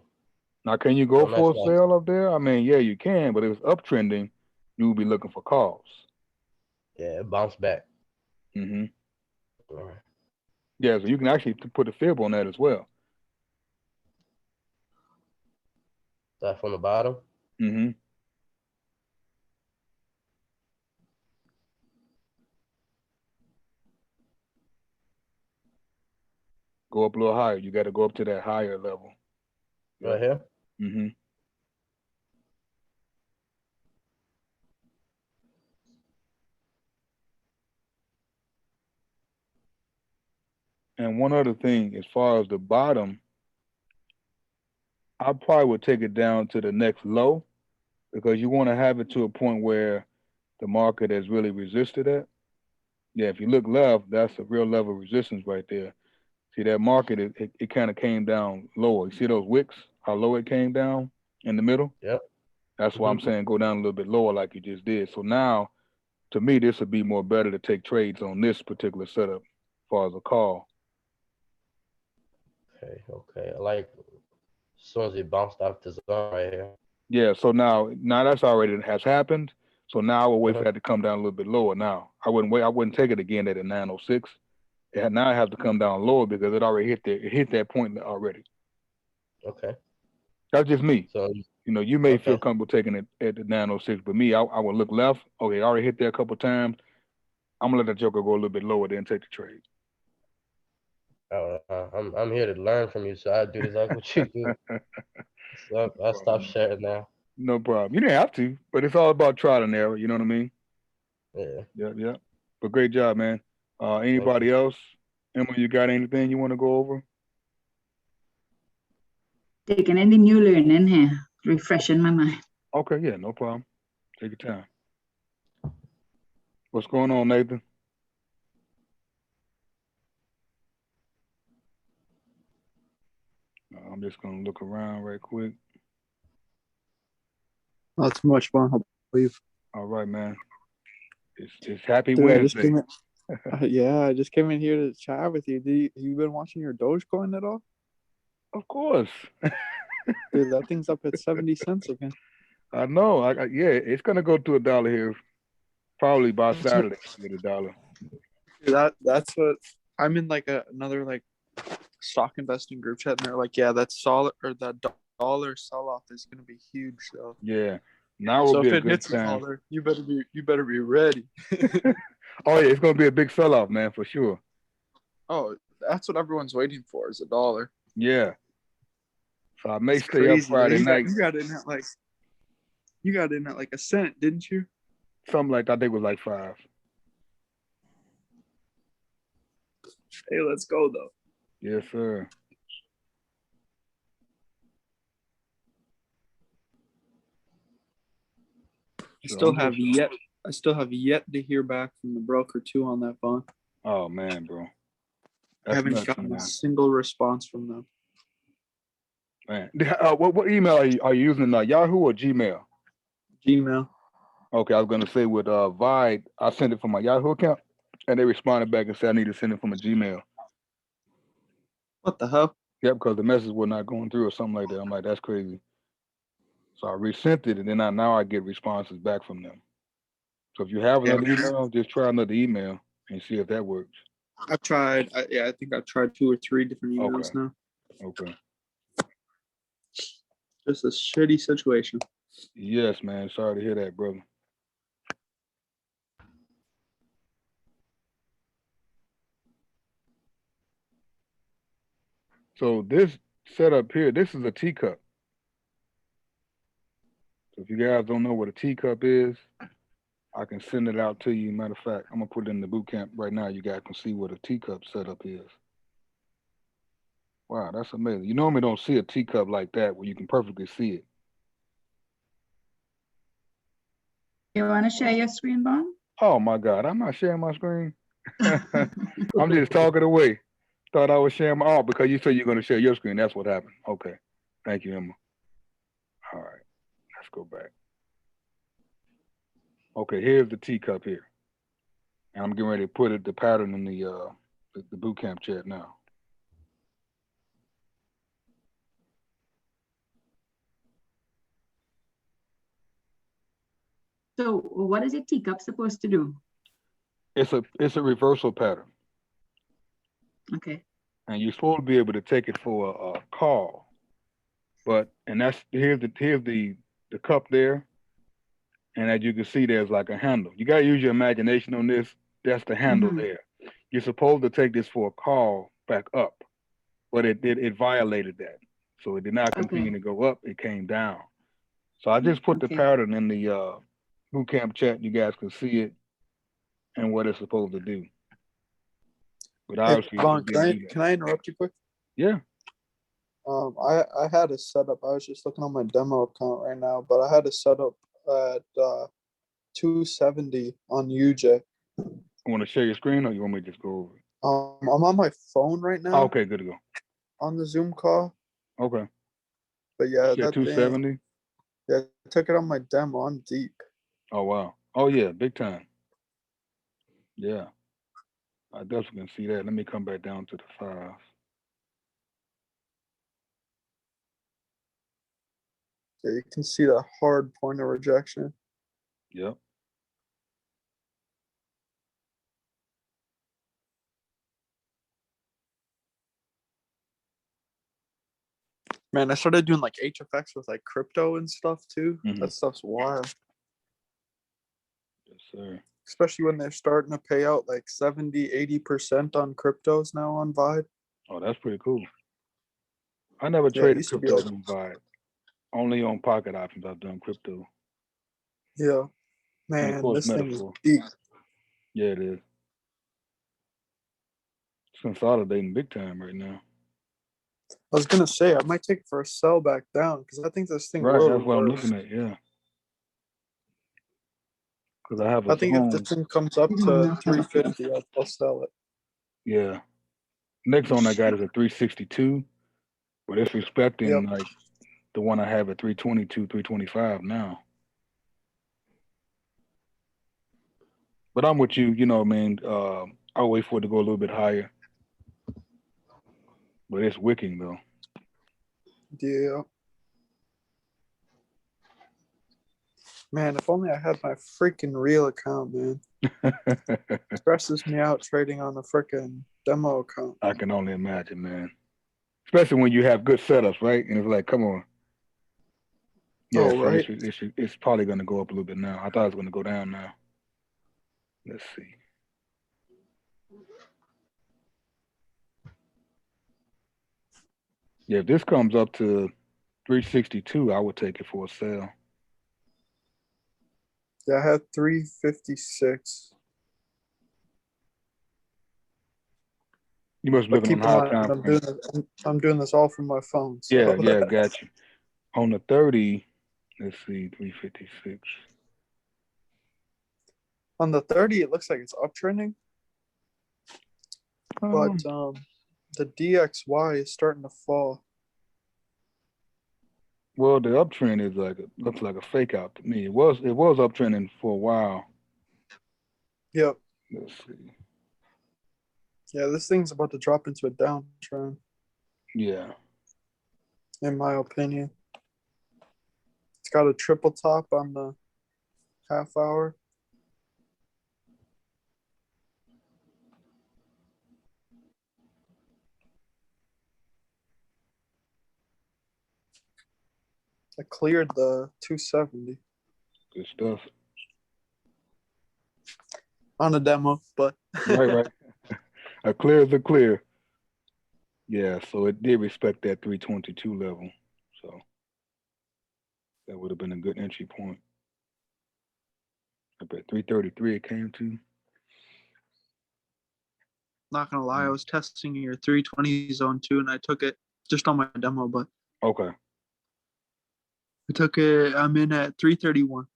Now, can you go So for a next sale up there? I mean, yeah, you can, but if it's uptrending, you will be looking for calls. Yeah, it bounced back. Mm-hmm. All right. Yeah, so you can actually put a fib on that as well. That from the bottom? Mm-hmm. Go up a little higher. You got to go up to that higher level. Right here? Mm-hmm. And one other thing, as far as the bottom, I probably would take it down to the next low because you want to have it to a point where the market has really resisted at. Yeah, if you look left, that's a real level of resistance right there. See that market, it kind of came down lower. You see those wicks, how low it came down in the middle? Yep. That's why I'm saying go down a little bit lower like you just did. So now, to me, this would be more better to take trades on this particular setup as far as a call. Okay. I like as soon as it bounced off the zone right here. Yeah, so now that's already has happened. So now we'll wait for that to come down a little bit lower now. I wouldn't take it again at a 906. Now it has to come down lower because it already hit that point already. Okay. That's just me. So you know, you may feel comfortable taking it at the 906, but me, I would look left. Okay, I already hit there a couple times. I'm gonna let that joker go a little bit lower, then take the trade. I'm here to learn from you, so I do exactly what you do. So I stop sharing now. No problem. You didn't have to, but it's all about trial and error. You know what I mean? Yeah. Yeah. But great job, man. Anybody else? Emma, you got anything you want to go over? Taking anything new learning here, refreshing my mind. Okay, yeah, no problem. Take your time. What's going on, Nathan? I'm just gonna look around right quick. Not too much, man. How about you? All right, man. It's happy Dude, Wednesday. I just came in here to chat with you. You been watching your Dogecoin at all? Of course. Dude, that thing's up at 70 cents again. I know. Yeah, it's gonna go to $1 here, probably by Saturday. Get $1. Dude, that's what I'm in. Like another like stock investing group chat, and they're like, "Yeah, that solid or that dollar sell off is gonna be huge, though." Yeah. Now will so be if a it good hits time. $1, you better be ready. Oh yeah, it's gonna be a big sell-off, man, for sure. Oh, that's what everyone's waiting for is $1. Yeah. So I may It's stay crazy. up Friday night. You got in at like You got in at like a cent, didn't you? Something like I think it was like 5. Hey, let's go though. Yes, sir. I So still I'm have just- yet to hear back from the broker too on that bond. Oh man, bro. I That's haven't nuts, gotten man. a single response from them. Man. What email are you using? Yahoo or Gmail? Gmail. Okay, I was gonna say with Vide, I sent it from my Yahoo account, and they responded back and said I need to send it from a Gmail. What the hell? Yep, because the message was not going through or something like that. I'm like, that's crazy. So I resent it, and then now I get responses back from them. So if you have another email, just try another email and see if that works. I've tried. I think I've tried 2 or 3 different emails Okay. now. Okay. Just a shitty situation. Yes, man. Sorry to hear that, brother. So this setup here, this is a teacup. So if you guys don't know what a teacup is, I can send it out to you. Matter of fact, I'm gonna put it in the boot camp right now. You guys can see what a teacup setup is. Wow, that's amazing. You normally don't see a teacup like that where you can perfectly see it. You want to share your screen, Bon? Oh my God, I'm not sharing my screen. I'm just talking away. Thought I was sharing my because you said you're gonna share your screen. That's what happened. Okay. Thank you, Emma. All right, let's go back. Okay, here's the teacup here. And I'm getting ready to put the pattern in the boot camp chat now. So what is a teacup supposed to do? It's a reversal pattern. Okay. And you're supposed to be able to take it for a call. And here's the cup there. And as you can see, there's like a handle. You gotta use your imagination on this. That's the handle there. You're supposed to take this for a call back up, but it violated that. So it did not continue to go up, it came down. So I just put the pattern in the boot camp chat. You guys can see it and what it's supposed to do. But obviously, Vaughn, can I interrupt you quick? Yeah. I had it set up. I was just looking on my demo account right now, but I had it set up at 270 on UJ. Want to share your screen, or you want me to just go over it? I'm on my phone right now. Oh, okay, good to go. On the Zoom call. Okay. But yeah, that 270. Yeah, I took it on my demo. I'm deep. Oh wow. Oh yeah, big time. Yeah. I definitely can see that. Let me come back down to the files. Yeah, you can see the hard point of rejection. Yep. Man, I started doing like HFX with like crypto and stuff too. That stuff's wild. Yes, sir. Especially when they're starting to pay out like 70-80% on cryptos now on Vide. Oh, that's pretty cool. I never traded crypto on Vide. Only on pocket options I've done crypto. Yeah. And of Man, course, this thing is Metaphor. deep. Yeah, it is. It's consolidating big time right now. I was gonna say I might take it for a sell back down because I think this thing will. That's what I'm looking at. Yeah. Because I have a I think if this thing comes up to 350, I'll sell it. Yeah. Next one I got is a 362, but it's respecting like the one I have at 322, 325 now. But I'm with you, you know, man. I'll wait for it to go a little bit higher. But it's wicking though. Yeah. Man, if only I had my freaking real account, man. Stresses me out trading on the freaking demo account. I can only imagine, man. Especially when you have good setups, right? And it's like, come on. Yeah, oh, right. It's probably going to go up a little bit now. I thought it was going to go down now. Let's see. Yeah, if this comes up to 362, I would take it for a sale. Yeah, I had 356. You must be But looking keep on in high mind, time frame. I'm doing this all from my phone. So. Yeah, yeah, got you. On the 30, let's see, 356. On the 30, it looks like it's uptrending, but the DXY is starting to fall. Well, the uptrend is looks like a fake out to me. It was uptrending for a while. Yep. Let's see. Yeah, this thing's about to drop into a downtrend, Yeah. in my opinion. It's got a triple top on the half hour. I cleared the 270 Good stuff. on a demo, but Right. A clear is a clear. Yeah, so it did respect that 322 level. So that would have been a good entry point. I bet 333 it came to. not gonna lie, I was testing your 320 zone too, and I took it just on my demo, but Okay. I took it. I'm in at 331.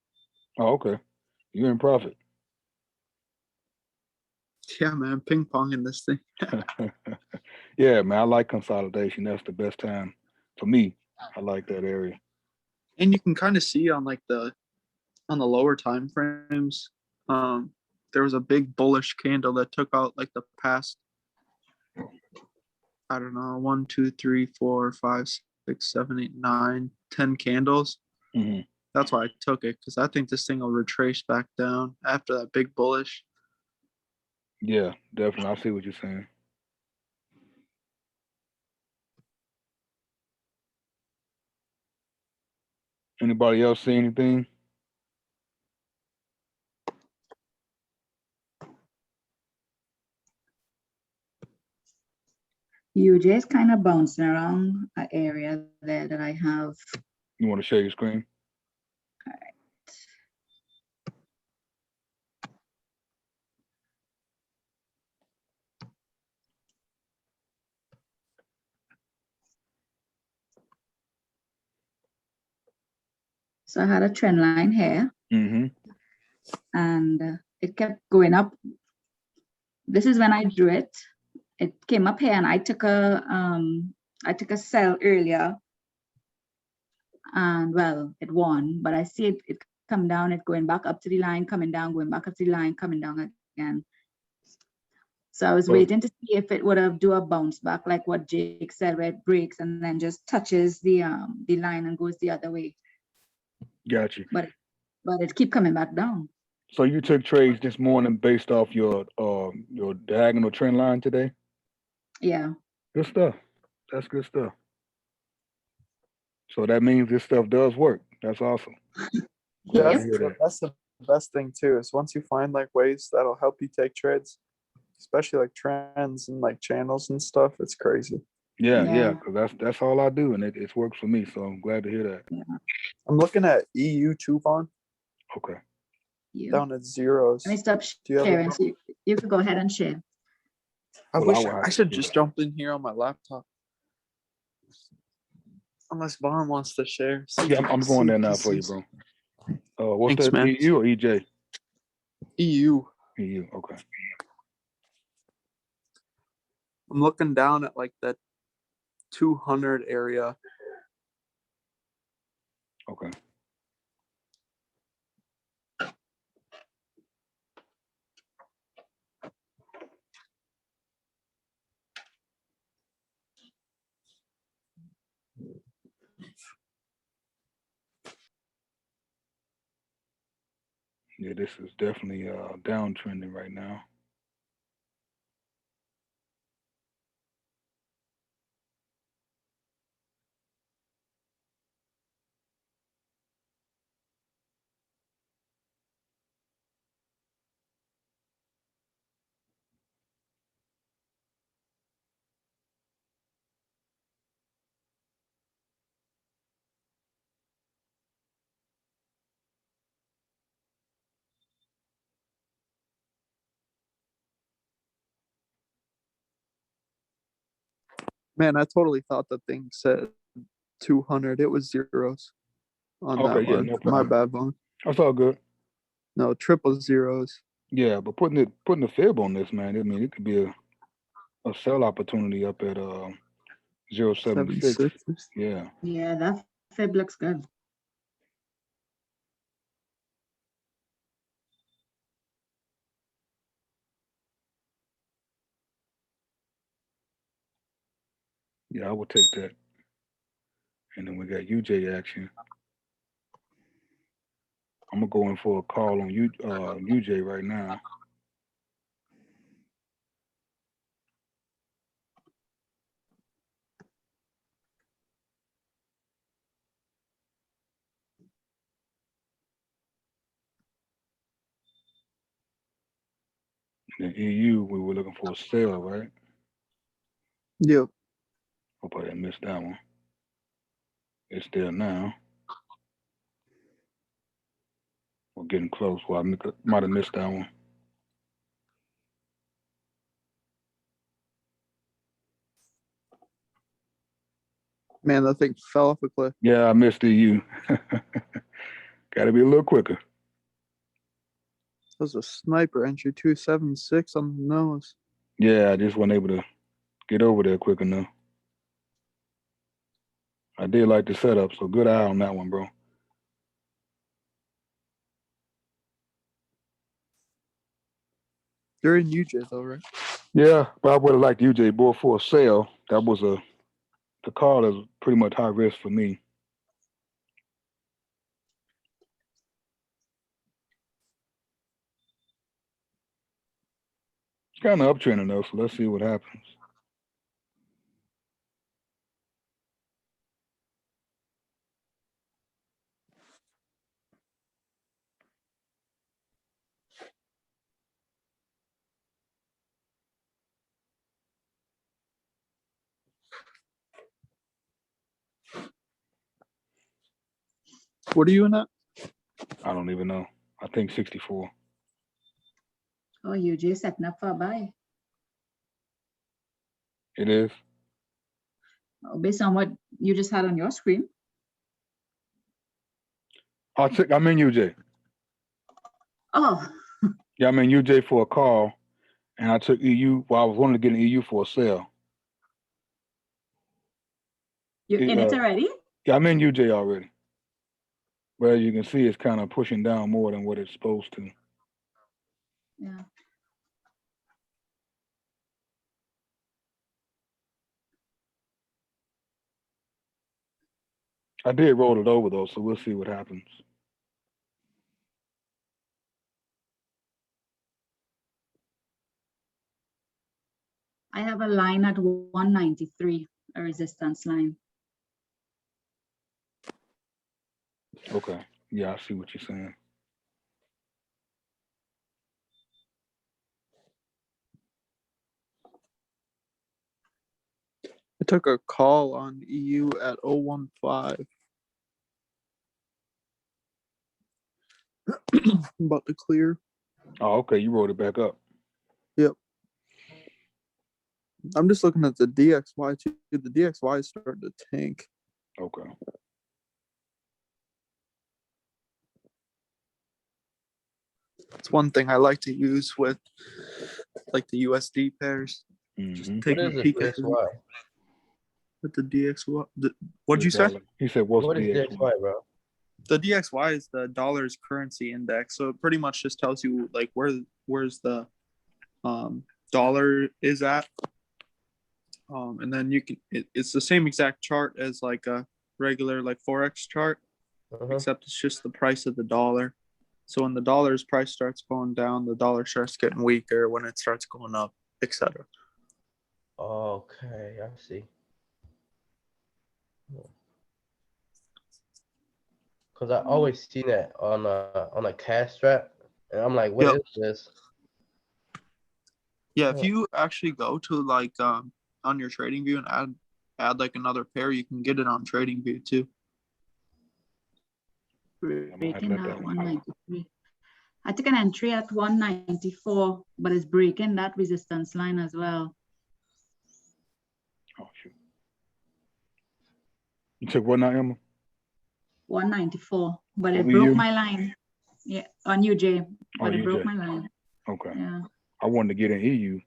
Oh, okay. You're in profit. Yeah, man, ping pong in this thing. Yeah, man, I like consolidation. That's the best time for me. I like that area. And you can kind of see on like the lower time frames, there was a big bullish candle that took out like the past, I don't know, 1, 2, 3, 4, 5, 6, 7, 8, 9, 10 candles. Hmm. That's why I took it, because I think this thing will retrace back down after that big bullish. Yeah, definitely. I see what you're saying. Anybody else see anything? You just kind of bouncing around an area there that I have. You want to share your screen? So I had a trend line here, Mm-hmm. and it kept going up. This is when I drew it. It came up here, and I took a sell earlier, and well, it won. But I see it come down, it going back up to the line, coming down, going back up to the line, coming down again. So I was waiting to see if it would have do a bounce back, like what Jake said, where it breaks and then just touches the line and goes the other way. Got you. But it keep coming back down. So you took trades this morning based off your diagonal trend line today? Yeah. Good stuff. That's good stuff. So that means this stuff does work. That's awesome. Yeah, Glad to hear that. that's the best thing too, is once you find like ways that'll help you take trades, especially like trends and like channels and stuff, it's crazy. Yeah, because that's all I do, and it's worked for me. So I'm glad to hear that. Yeah. I'm looking at EU Tuvon Okay. down at zeros. Let me stop sharing. So you can go ahead and share. I Well, wish will have I to should do just that. jump in here on my laptop. Unless Vaughn wants to share. Yeah, I'm going there now for you, bro. What's Thanks, that? man. EU or EJ? EU. EU. Okay. I'm looking down at like that 200 area. Okay. Yeah, this is definitely downtrending right now. Man, I totally thought the thing said 200. It was zeros on Okay, that yeah, one. no My problem. bad, Vaughn. That's all good. No, triple zeros. Yeah, but putting the fib on this, man, I mean, it could be a sell opportunity up at 076. 76. Yeah. Yeah, that fib looks good. Yeah, I would take that. And then we got UJ action. I'm gonna go in for a call on UJ right now. And then EU, we were looking for a sell, right? Yep. Hope I didn't miss that one. It's there now. We're getting close. Well, I might have missed that one. Man, that thing fell off a cliff. Yeah, I missed EU. Got to be a little quicker. That was a sniper entry 276 on the nose. Yeah, I just wasn't able to get over there quick enough. I did like the setup, so good eye on that one, bro. You're in UJ though, right? Yeah, but I would have liked UJ Bull for a sale. That was the call is pretty much high risk for me. It's kind of uptrending though, so let's see what happens. What are you in at? I don't even know. I think 64. Oh, UJ setting up for a buy. It is. Oh, based on what you just had on your screen. I'm in UJ. Oh, Yeah, I'm in UJ for a call, and I took EU. Well, I was wanting to get an EU for a sale. you're in it already? Yeah, I'm in UJ already. Well, you can see it's kind of pushing down more than what it's supposed to. Yeah. I did roll it over though, so we'll see what happens. I have a line at 193, a resistance line. Okay. Yeah, I see what you're saying. I took a call on EU at 015. About to clear. Oh, okay. You rolled it back up. Yep. I'm just looking at the DXY too. The DXY is starting to tank. Okay. It's one thing I like to use with like the USD pairs. Just Mm-hmm. taking a peek at DXY? the DXY. What'd you say? He said, "What's What is DXY?" DXY, bro? The DXY is the dollar's currency index, so it pretty much just tells you like where's the dollar is at, and then you can it's the same exact chart as like a regular like forex chart, except it's just the price of the dollar. So when the dollar's price starts going down, the dollar starts getting weaker. When it starts going up, etc. Okay, I see. Cause I always see that on a cash strap, and I'm like, what is this? Yeah, if you actually go to like on your trading view and add like another pair, you can get it on trading view too. Breaking that 193. I took an entry at 194, but it's breaking that resistance line as well. Oh shoot. You took what now, Emma? 194, but On it broke EU? my line. Yeah, on UJ, but Oh, it broke UJ. my line. Okay. Yeah. I wanted to get in EU.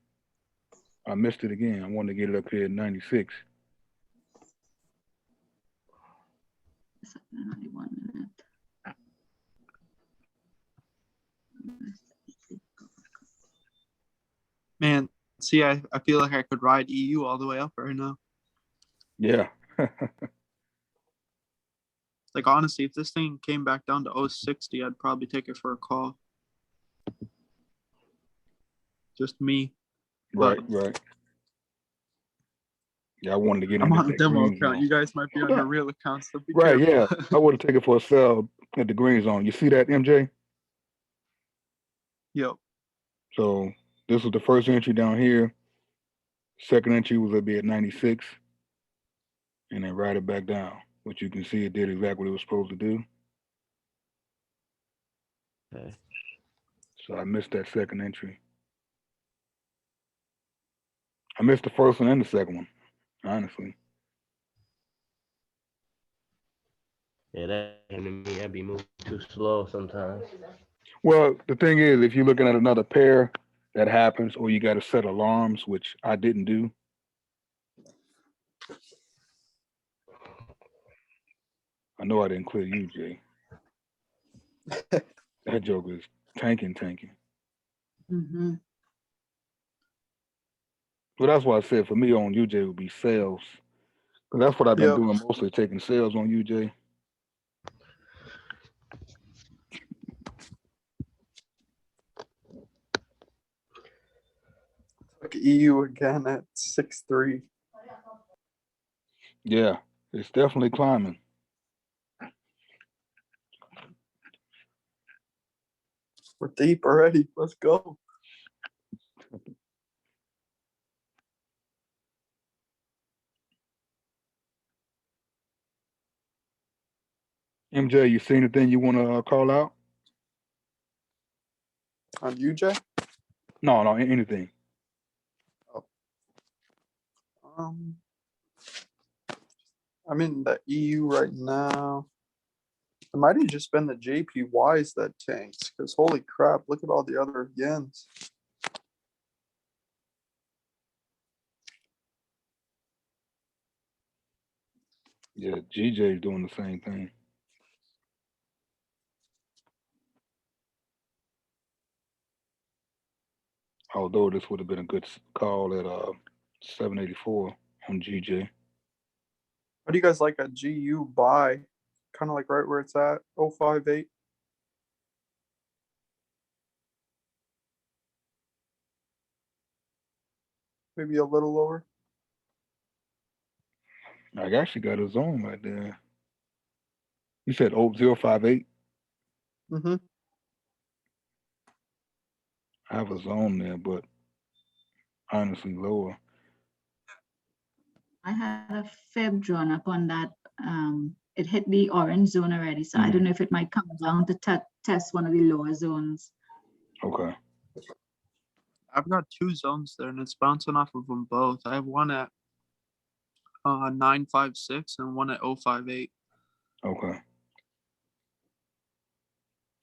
I missed it again. I wanted to get it up here at 96. It's only 1 minute. Man, see, I feel like I could ride EU all the way up right now. Yeah. Like, honestly, if this thing came back down to 060, I'd probably take it for a call. Just me. Right. Yeah, I wanted to get I'm into on a that demo green account. zone. You guys might be on your real accounts, so be Right, careful. yeah. I would have taken it for a sell at the green zone. You see that, MJ? Yep. So this was the first entry down here. Second entry was gonna be at 96. And then ride it back down. Which you can see it did exactly what it was supposed to do. Okay. So I missed that second entry. I missed the first one and the second one, honestly. Yeah, that happened to me. I be moving too slow sometimes. Well, the thing is, if you're looking at another pair, that happens, or you got to set alarms, which I didn't do. I know I didn't clear you, Jay. That joke is tanking. Mm-hmm. Well, that's why I said for me on UJ would be sales. Because that's what I've been Yep. doing, mostly taking sales on UJ. Like EU again at 6.3. Yeah, it's definitely climbing. We're deep already. Let's go. MJ, you see anything you want to call out? On UJ? No, anything. I'm in the EU right now. It might have just been the JPYs that tanked, because holy crap, look at all the other yens. Yeah, GJ's doing the same thing. Although this would have been a good call at 784 on GJ. How do you guys like a GU buy? Kind of like right where it's at, 058. Maybe a little lower. I actually got a zone right there. You said 058? Mm-hmm. I have a zone there, but honestly lower. I had a fib drawn up on that. It hit the orange zone already, so I don't know if it might come down to test one of the lower zones. Okay. I've got two zones there, and it's bouncing off of them both. I have one at 956 and one at 058. Okay.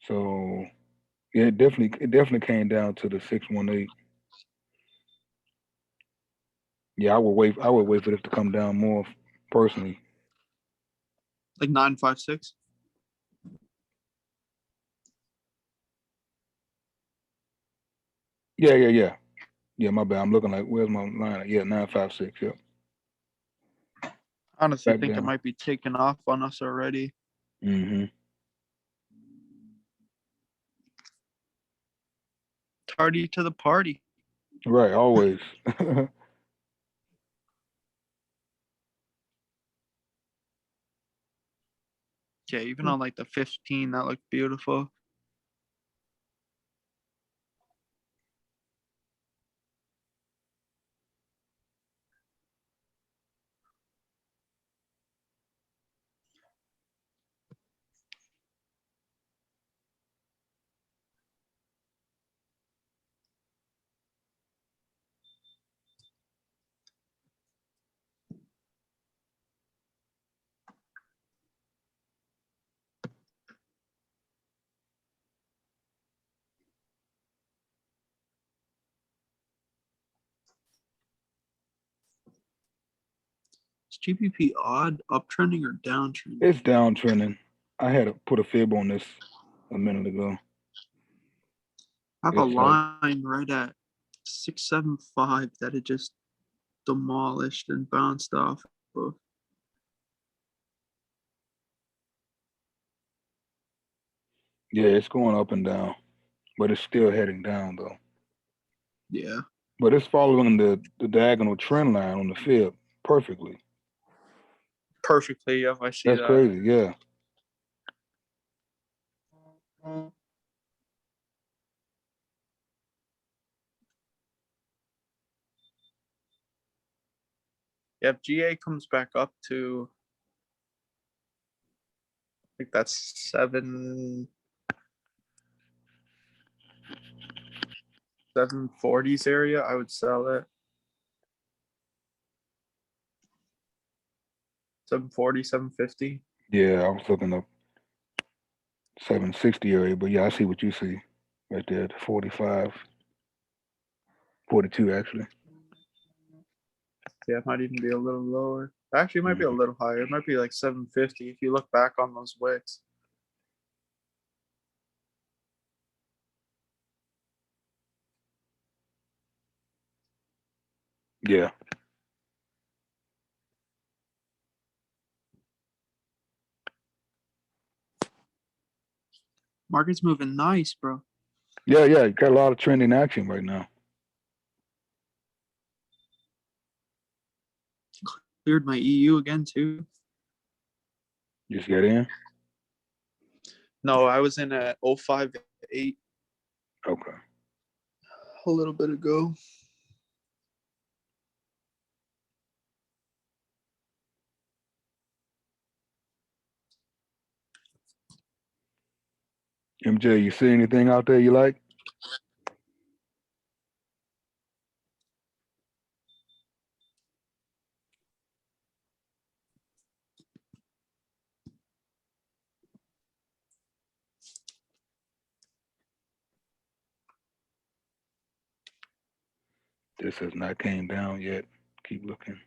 So yeah, it definitely came down to the 618. Yeah, I would wait for this to come down more personally. Like 956. Yeah. Yeah, my bad. I'm looking like, where's my line? Yeah, 956. Yep. Honestly, Back think it down. might be taking off on us already. Mm-hmm. Tardy to the party. Right, always. Yeah, even on like the 15, that looked beautiful. GBP odd, uptrending or downtrending? It's downtrending. I had to put a fib on this a minute ago. I have a It's like- line right at 675 that it just demolished and bounced off of. Yeah, it's going up and down, but it's still heading down though. Yeah. But it's following the diagonal trend line on the fib perfectly. Perfectly. Yep, I see That's that. crazy. Yeah. Yeah, if GA comes back up to, I think that's 740s area, I would sell it. 740, 750. Yeah, I was looking up 760 area, but yeah, I see what you see right there, 45, 42 actually. Yeah, it might even be a little lower. Actually, it might be a little higher. It might be like 750 if you look back on those wicks. Yeah. Market's moving nice, bro. Yeah, you got a lot of trending action right now. Cleared my EU again, too. Just get in. No, I was in at 058 Okay. a little bit ago. MJ, you see anything out there you like? This has not came down yet. Keep looking.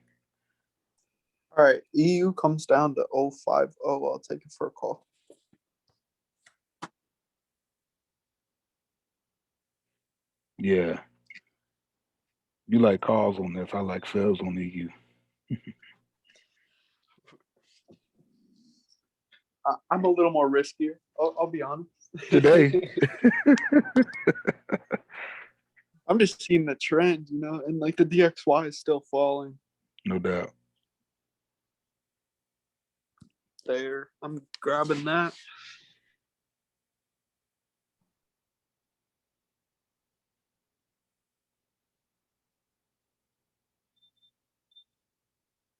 All right, EU comes down to 050. I'll take it for a call. Yeah. You like calls on this. I like sales on the EU. I'm a little more riskier. I'll be honest. Today. I'm just seeing the trend, you know, and like the DXY is still falling. No doubt. There, I'm grabbing that.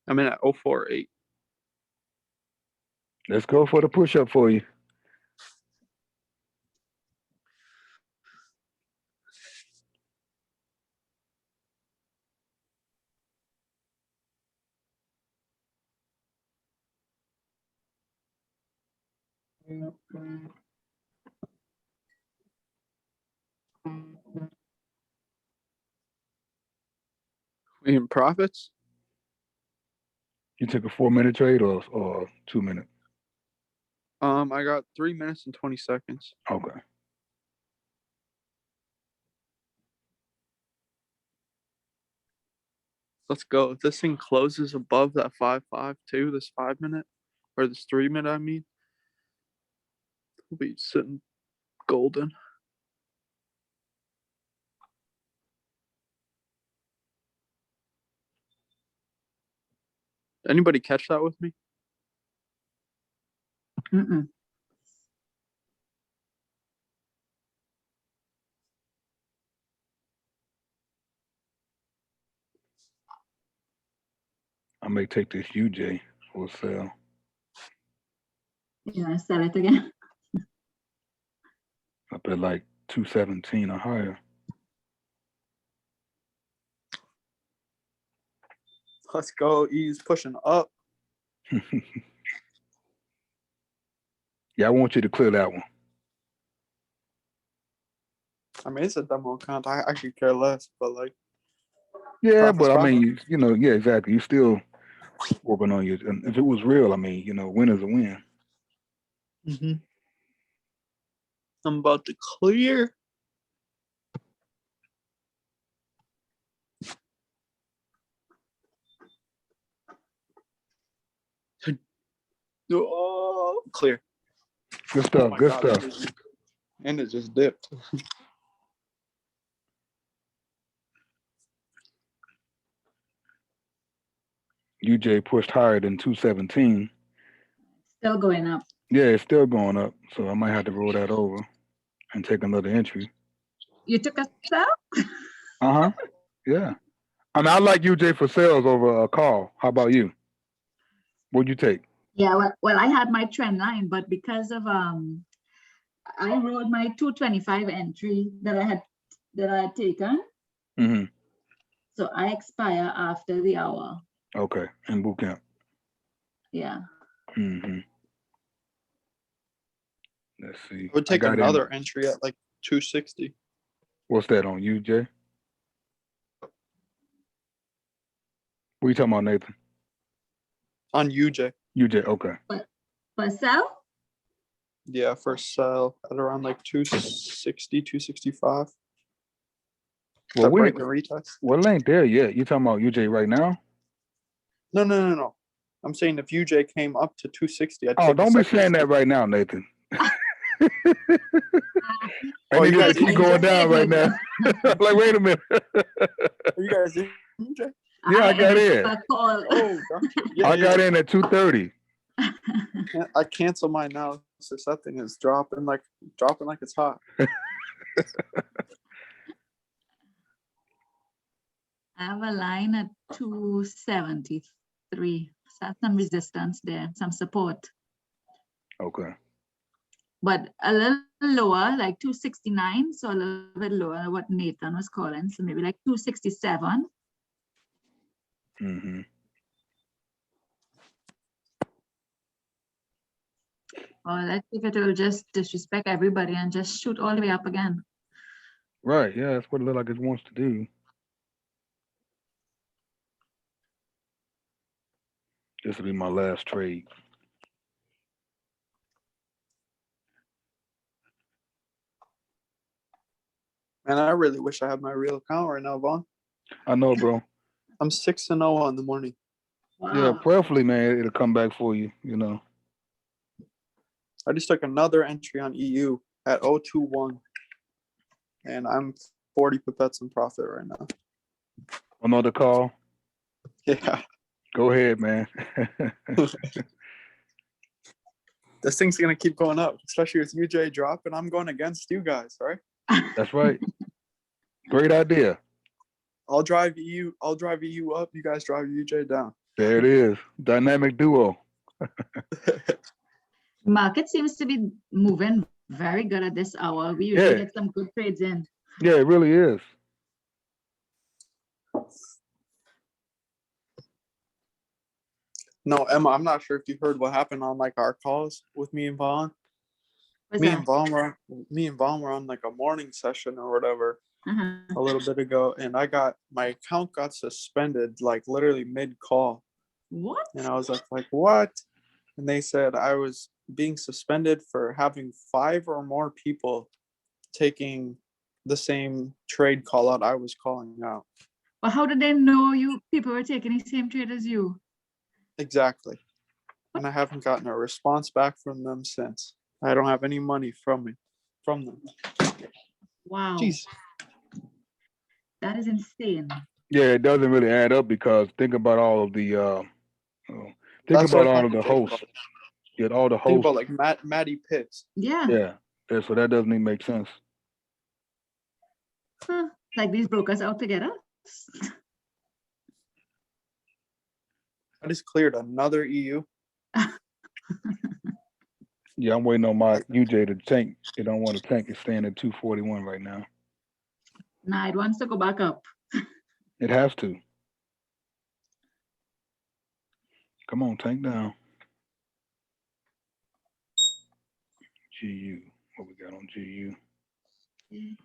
I'm in at 048. Let's go for the push-up for you. We in profits? You took a 4-minute trade or 2-minute? I got 3 minutes and 20 seconds. Okay. Let's go. If this thing closes above that 552, this 5 minute, or this 3 minute, I mean, we'll be sitting golden. Anybody catch that with me? Mm-mm. I may take this UJ for a sale. Yeah, sell it again. Up at like 217 or higher. Let's go. E's pushing up. Yeah, I want you to clear that one. I mean, it's a demo account. I actually care less, but like, Yeah, profit's but I profit. mean, you know, yeah, exactly. You still working on you. And if it was real, I mean, you know, win is a win. Mm-hmm. I'm about to clear. Oh, clear. Good Oh stuff. my Good God, stuff. and it just dipped. UJ pushed higher than 217. Still going up. Yeah, it's still going up. So I might have to roll that over and take another entry. You took a sell? Uh-huh. Yeah. I mean, I like UJ for sales over a call. How about you? What'd you take? Yeah, well, I had my trend line, but because of I rolled my 225 entry that I had taken. Mm-hmm. So I expire after the hour. Okay. In boot camp. Yeah. Mm-hmm. Let's see. I would take another entry at like 260. What's that on UJ? What are you talking about, Nathan? On UJ. UJ, okay. For sell? Yeah, for sell at around like 260, 265. Well, break and retest. Well, it ain't there yet. You talking about UJ right now? No. I'm saying if UJ came up to 260, I'd take don't be saying that right now, Nathan. I need to keep going down right now. Like, wait a minute. Are you guys in UJ? Yeah, I got in. Oh, gotcha. Yeah, I got in at 230. I cancel my analysis. That thing is dropping like it's hot. I have a line at 273. So that's some resistance there, some support. Okay. But a little lower, like 269. So a little bit lower than what Nathan was calling. So maybe like 267. Mm-hmm. Or let's see if it will just disrespect everybody and just shoot all the way up again. Right. Yeah, that's what it looks like it wants to do. This will be my last trade. Man, I really wish I had my real account right now, Vaughn. I know, bro. I'm 6-0 on the morning. Wow. Yeah, prayerfully, man, it'll come back for you, you know. I just took another entry on EU at 021. And I'm 40 pipettes in profit right now. Another call? Yeah. Go ahead, man. This thing's going to keep going up, especially with UJ dropping. I'm going against you guys, right? That's right. Great idea. I'll drive EU up. You guys drive UJ down. There it is. Dynamic duo. Market seems to be moving very good at this hour. We usually get some good trades in. Yeah, it really is. No, Emma, I'm not sure if you heard what happened on like our calls with me and Vaughn. What's Me that? and Vaughn were on like a morning session or whatever a little bit ago, and my account got suspended like literally mid-call. What? And I was like, what? And they said I was being suspended for having 5 or more people taking the same trade call out I was calling out. Well, how did they know you people were taking the same trade as you? Exactly. And I haven't gotten a response back from them since. I don't have any money from them. Wow. Jeez. That is insane. Yeah, it doesn't really add up because think about all of the hosts. Yeah, all the hosts. Think about like Matty Pitts. Yeah. Yeah. So that doesn't even make sense. Huh. Like these brokers out together. I just cleared another EU. Yeah, I'm waiting on my UJ to tank. It don't want to tank. It's staying at 241 right now. Nah, it wants to go back up. It has to. Come on, tank down. GU. What we got on GU? Let's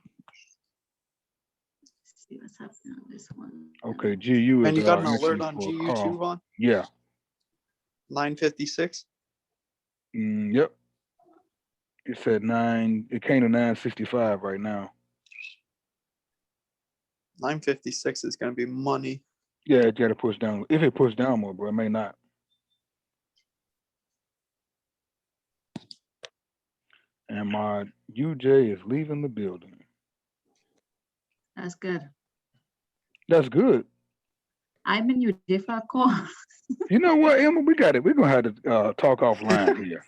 see what's happening on this one. Okay, GU is. And you got an alert on GU too, Vaughn? Yeah, 956. Yep. It said 9. It came to 965 right now. 956 is gonna be money. Yeah, it got to push down. If it pushed down more, bro, it may not. And my UJ is leaving the building. That's good. That's good. I'm in UJ for a call. You know what, Emma? We got it. We're gonna have to talk offline here.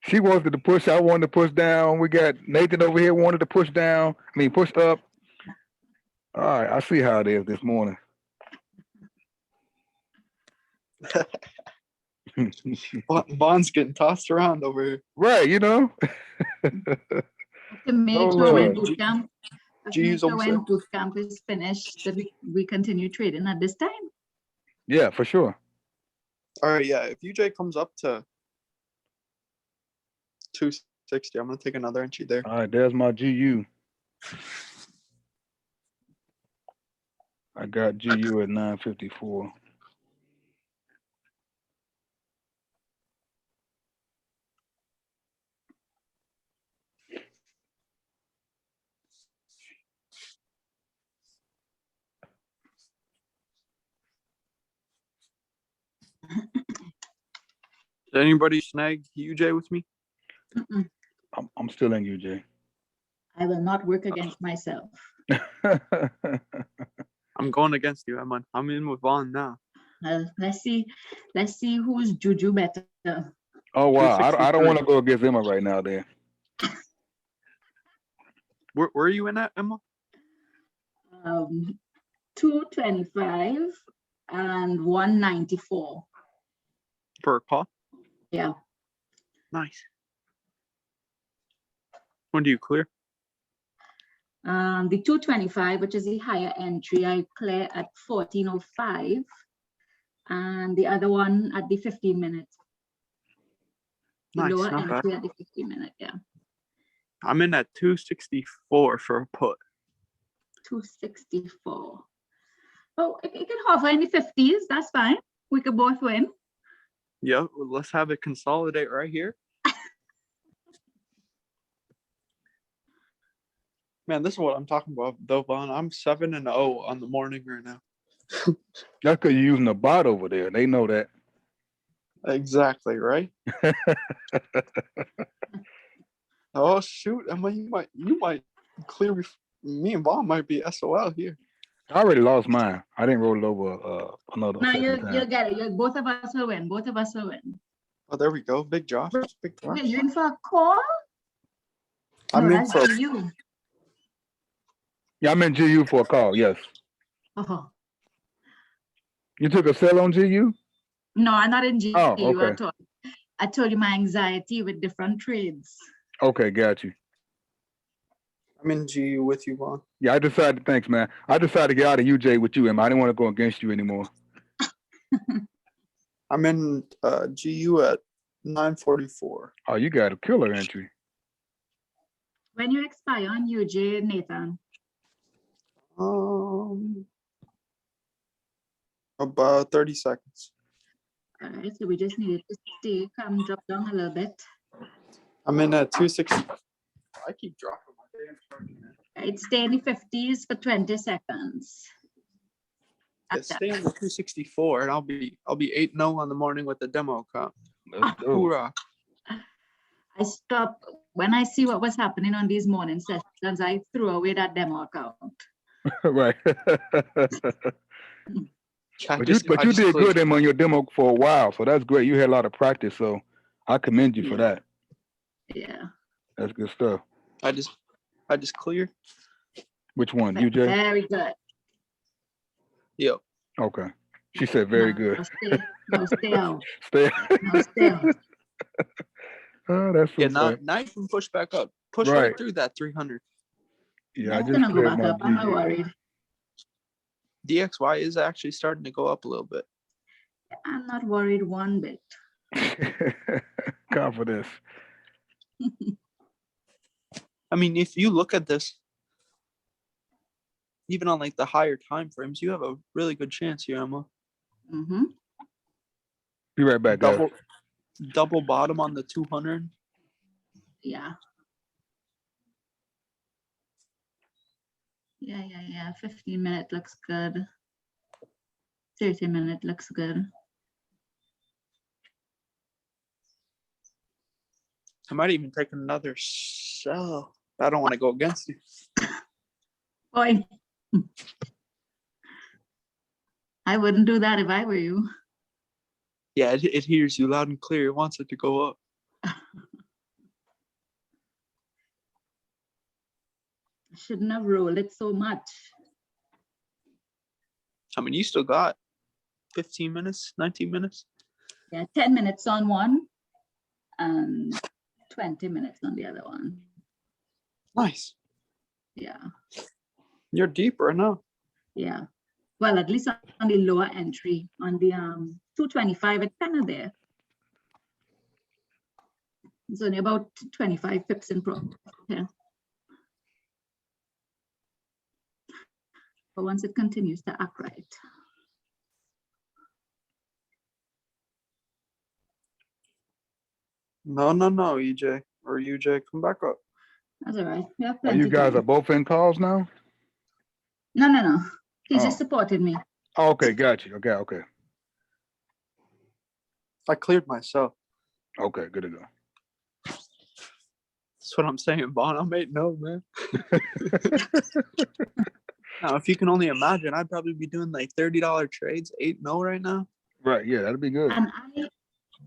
She wanted to push. I wanted to push down. We got Nathan over here wanted to push down. I mean, push up. All right, I see how it is this morning. Vaughn's getting tossed around over here. Right, you know. To make Oh, sure when Lord. boot camp, to make sure when boot camp is finished, that we continue trading at this time. Yeah, for sure. All right, yeah. If UJ comes up to 260, I'm gonna take another entry there. All right, there's my GU. I got GU at 954. Did anybody snag UJ with me? Mm-mm. I'm still in UJ. I will not work against myself. I'm going against you. I'm in with Vaughn now. Let's see who's juju better. Oh wow, I don't 263. want to go against Emma right now. Then Where are you in at, Emma? 225 and 194. Per call? Yeah. Nice. When do you clear? The 225, which is the higher entry, I clear at 1405, and the other one at the 15 minutes. The Nice, lower not bad. entry at the 15 minute, yeah. I'm in at 264 for a put. 264. Oh, it can hover in the 50s. That's fine. We could both win. Yep, let's have it consolidate right here. Man, this is what I'm talking about, though, Vaughn. I'm 7-0 on the morning right now. that's because you're using a bot over there. They know that. Exactly, right? Oh shoot, Emma, you might clear me and Vaughn might be SOL here. I already lost mine. I didn't roll it over another No, second time. you'll get it. Both of us will win. Both of us will win. Oh, there we go. Big Josh. Big Josh. You're in for a call? I'm No, in that's for you. Yeah, I'm in GU for a call. Yes. Oh. You took a sell on GU? No, I'm not in GU Oh, okay. at all. I told you my anxiety with different trades. Okay, got you. I'm in GU with you, Vaughn. Yeah, I decided. Thanks, man. I decided to get out of UJ with you, Emma. I didn't want to go against you anymore. I'm in GU at 944. Oh, you got a killer entry. When you expire on UJ, Nathan? About 30 seconds. All right, so we just need it to stay, drop down a little bit. I'm in at 260. I keep dropping my damn charging. Right, stay in the 50s for 20 seconds. Yeah, stay on the 264, and I'll be 8-0 on the morning with the demo account. Let's go. Hoorah. I stopped when I see what was happening on these morning sessions. I threw away that demo account. Right. I But just you did cleared. good on your demo for a while, so that's great. You had a lot of practice, so I commend you for that. Yeah. That's good stuff. I just cleared. Which one, UJ? Very good. Yep. Okay. She said very Now good. stay out. Stay. Now stay out. Oh, that's so Yeah, funny. now you can push back up. Push Right. right through that 300. Yeah, I That's just gonna go cleared back my up. I'm not GU. worried. DXY is actually starting to go up a little bit. I'm not worried one bit. Confidence. I mean, if you look at this, even on like the higher time frames, you have a really good chance here, Emma. Mm-hmm. Be right back, guys. Double bottom on the 200. Yeah. Yeah. 15-minute looks good. 30-minute looks good. I might even take another sell. I don't want to go against you. Boy, I wouldn't do that if I were you. Yeah, it hears you loud and clear. It wants it to go up. Shouldn't have rolled it so much. I mean, you still got 15 minutes, 19 minutes. Yeah, 10 minutes on one and 20 minutes on the other one. Nice. Yeah. You're deep right now. Yeah. Well, at least on the lower entry, on the 225, it's kind of there. It's only about 25 pips in profit. Yeah. But once it continues to act right. No, EJ or UJ, come back up. That's all right. We have Oh, plenty you guys time. are both in calls now? No. He Oh. just supported me. Oh, okay, got you. Okay. I cleared myself. Okay, good to go. That's what I'm saying, Bon. I'm 8-0, man. Now, if you can only imagine, I'd probably be doing like $30 trades, 8-0 right now. Right, yeah, that'd be good. And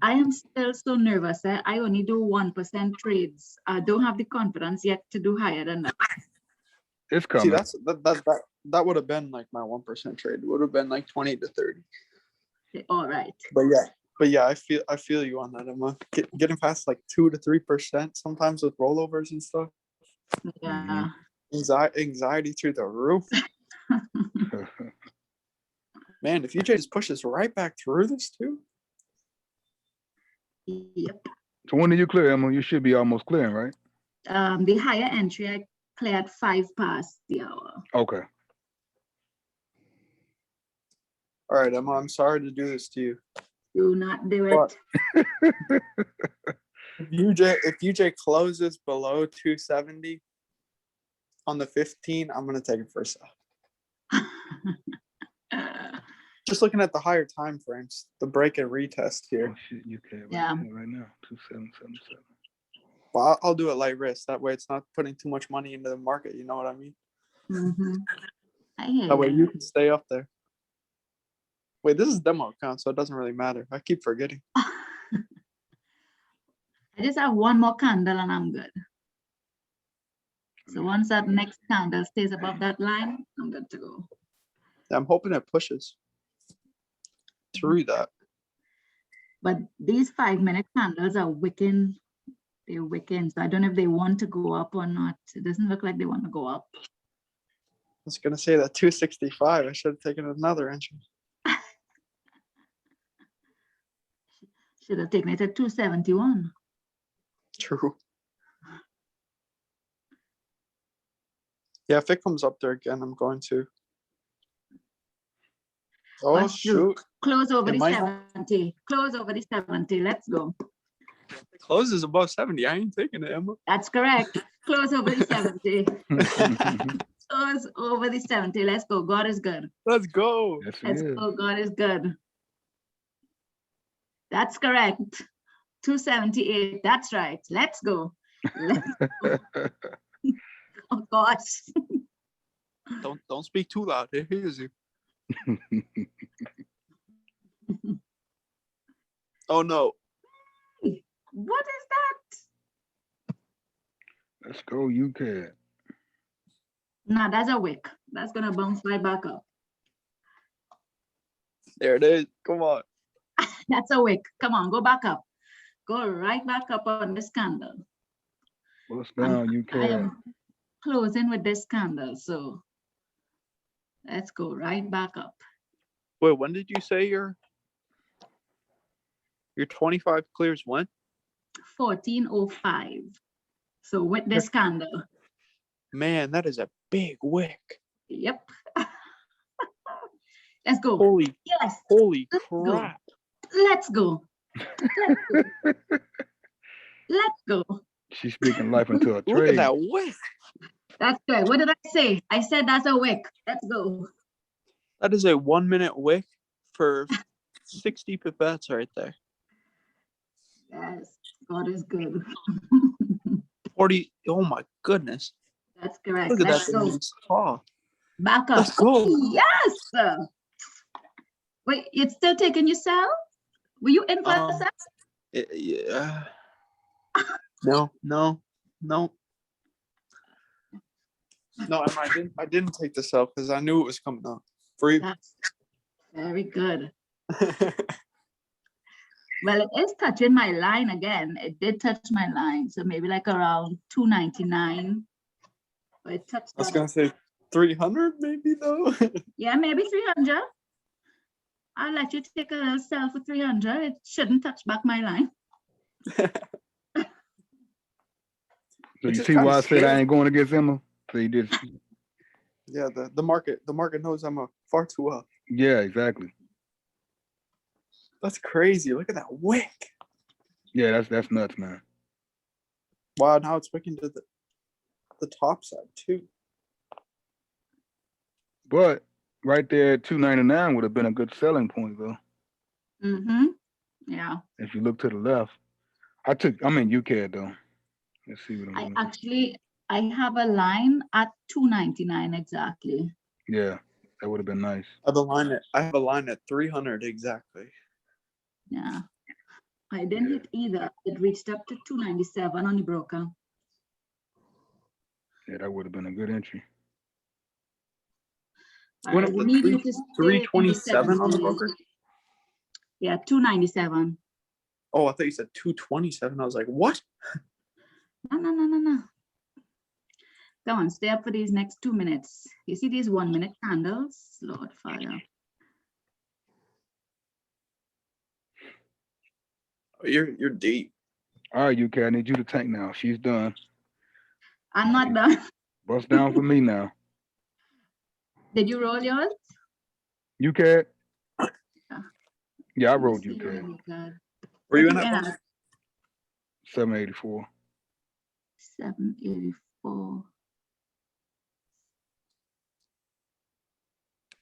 I am still so nervous. I only do 1% trades. I don't have the confidence yet to do higher than that. It's See, coming. that would have been like my 1% trade. It would have been like 20 to 30. All right. But yeah, I feel you on that, Emma. Getting past like 2 to 3% sometimes with rollovers and stuff. Yeah. Anxiety through the roof. Man, if UJ just pushes right back through this too. Yep. So when do you clear, Emma? You should be almost clearing, right? The higher entry, I cleared 5 past the hour. Okay. All right, Emma, I'm sorry to do this to you. Do not do But it. if UJ closes below 270 on the 15, I'm gonna take it for a sell. Just looking at the higher time frames, the break and retest here. Oh, shit, you can Yeah. right now. 2777. Well, I'll do it light risk. That way, it's not putting too much money into the market. You know what I mean? Mm-hmm. I hear That way, you. you can stay up there. Wait, this is demo account, so it doesn't really matter. I keep forgetting. I just have one more candle and I'm good. So once that next candle stays above that line, I'm good to go. I'm hoping it pushes through that. But these 5-minute candles are wicking. They're wicking. So I don't know if they want to go up or not. It doesn't look like they want to go up. I was gonna say that 265. I should have taken another entry. Should have taken it at 271. True. Yeah, if it comes up there again, I'm going to. Oh, Let's do- shoot. Close over It the might not- 70. Close over the 70. Let's go. It closes above 70. I ain't taking it, Emma. That's correct. Close over the 70. Close over the 70. Let's go. God is good. Let's go. Yes, it Let's is. go. God is good. That's correct. 278. That's right. Let's go. Let's go. Oh gosh. Don't speak too loud. It hears you. Oh no. What is that? Let's go, you can. No, that's a wick. That's gonna bounce right back up. There it is. Come on. That's a wick. Come on, go back up. Go right back up on this candle. What's down, you I can. am closing with this candle, so let's go right back up. Wait, when did you say your 25 clears when? 1405. So with this candle. Man, that is a big wick. Yep. Let's go. Holy Yes. holy Let's go. crap. Let's go. Let's go. She's speaking life into a Look trade. at that wick. That's good. What did I say? I said that's a wick. Let's go. That is a 1 minute wick for 60 pipettes right there. Yes. God is good. 40. Oh my goodness. That's correct. Look at that Let's thing. go. It's tall. Back up. Let's go. Yes. Wait, it's still taking your cell? Were you in for a cell? Yeah. No. No, Emma, I didn't take this out because I knew it was coming up. Free. That's very good. Well, it is touching my line again. It did touch my line. So maybe like around 299. But it touched I was that gonna up. say 300 maybe though. Yeah, maybe 300. I'll let you take a cell for 300. It shouldn't touch back my line. So you Which is see why kinda I said I scary. ain't going against Emma? So you just, Yeah, the market knows I'm far too up. yeah, exactly. That's crazy. Look at that wick. Yeah, that's nuts, man. Wow, now it's wicking to the top side too. But right there at 299 would have been a good selling point though. Mm-hmm. Yeah. If you look to the left. I'm in UCAD though. Let's see what I'm doing. I have a line at 299 exactly. Yeah, that would have been nice. I have a line at 300 exactly. Yeah. I didn't hit either. It reached up to 297 on the broker. Yeah, that would have been a good entry. Went I up to need you to stay in the 327 on the 70s. broker. Yeah, 297. Oh, I thought you said 227. I was like, what? No. Go on, stay up for these next 2 minutes. You see these 1 minute candles? Lord Father. Oh, you're deep. All right, UCAD, I need you to tank now. She's done. I'm not done. Bust down for me now. Did you roll yours? UCAD? Yeah. Yeah, I Let me rolled see UCAD. when you got- Were you What in you that in one? at? 784. 784.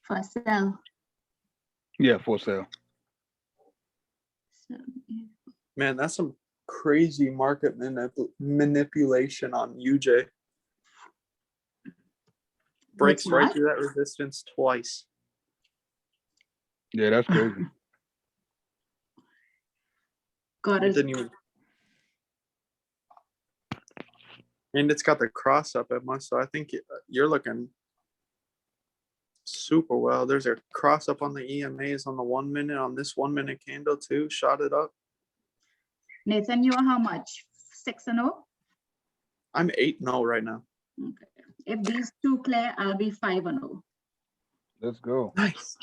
For sale. Yeah, for sale. 784. Man, that's some crazy market manipulation on UJ. Breaks What's right what? through that resistance twice. Yeah, that's crazy. God It is didn't even. And it's got the cross up at my, so I think you're looking super well. There's a cross up on the EMAs on the 1 minute, on this 1 minute candle too. Shot it up. Nathan, you are how much? 6-0? I'm 8-0 right now. Okay. If these two clear, I'll be 5-0. Let's go. Nice.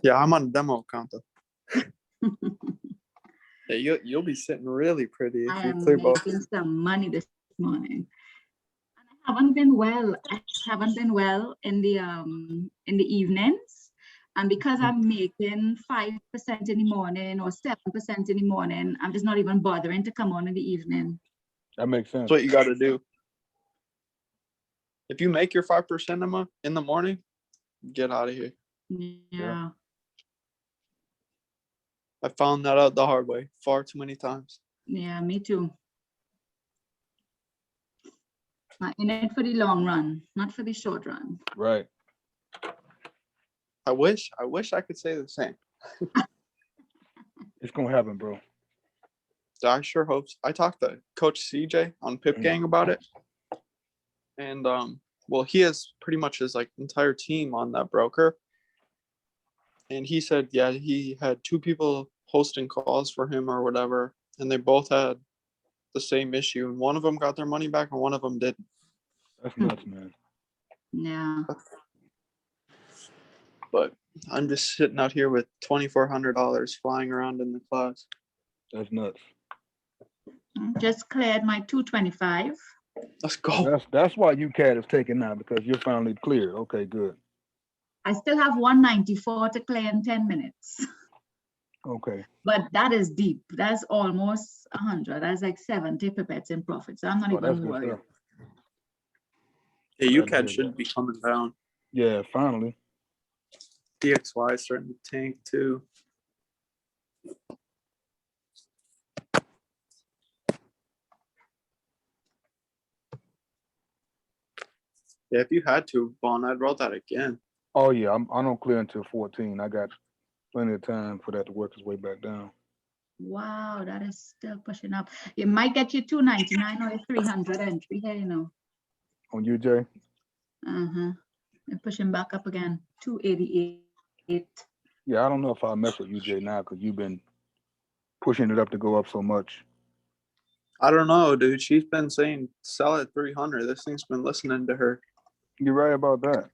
Yeah, I'm on demo account though. Yeah, you'll be sitting really pretty if I you am clear both. making some money this morning. And I haven't been well. I haven't been well in the evenings. And because I'm making 5% in the morning or 7% in the morning, I'm just not even bothering to come on in the evening. That makes sense. That's what you got to do. If you make your 5% Emma in the morning, get out of here. Yeah. I found that out the hard way far too many times. Yeah, me too. I'm in it for the long run, not for the short run. Right. I wish I could say the same. It's gonna happen, bro. I sure hope so. I talked to Coach CJ on Pip Gang about it. And well, he has pretty much his like entire team on that broker. And he said, yeah, he had 2 people hosting calls for him or whatever, and they both had the same issue. And one of them got their money back and one of them didn't. That's nuts, man. Yeah. But I'm just sitting out here with $2,400 flying around in the clouds. That's nuts. Just cleared my 225. Let's go. That's why UCAD is taking now, because you're finally cleared. Okay, good. I still have 194 to clear in 10 minutes. Okay. But that is deep. That's almost 100. That's like 70 pipettes in profit. So I'm not Oh, that's even good worried. stuff. Yeah, Glad to UCAD hear should that. be coming down. Yeah, finally. DXY is starting to tank too. Yeah, if you had to, Vaughn, I'd roll that again. Oh yeah, I don't clear until 14. I got plenty of time for that to work its way back down. Wow, that is still pushing up. It might get you 299 or 300 entry here, you know. On you, Jay? Uh-huh. And pushing back up again, 288. Yeah, I don't know if I'll mess with UJ now because you've been pushing it up to go up so much. I don't know, dude. She's been saying sell at 300. This thing's been listening to her. You're right about that.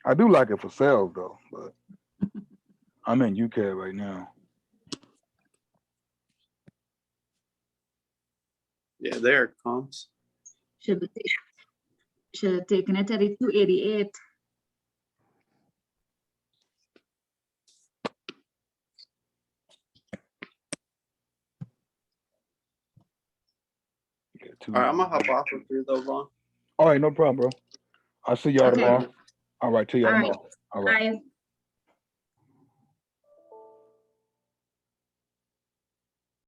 I do like it for sales though, but I'm in UCAD right now. Yeah, there it comes. Should have taken it at 288. Yeah, All right, I'm gonna hop off with you though, Vaughn. All right, no problem, bro. I'll see y'all Okay. tomorrow. All right, till y'all All right. tomorrow. All right. Bye.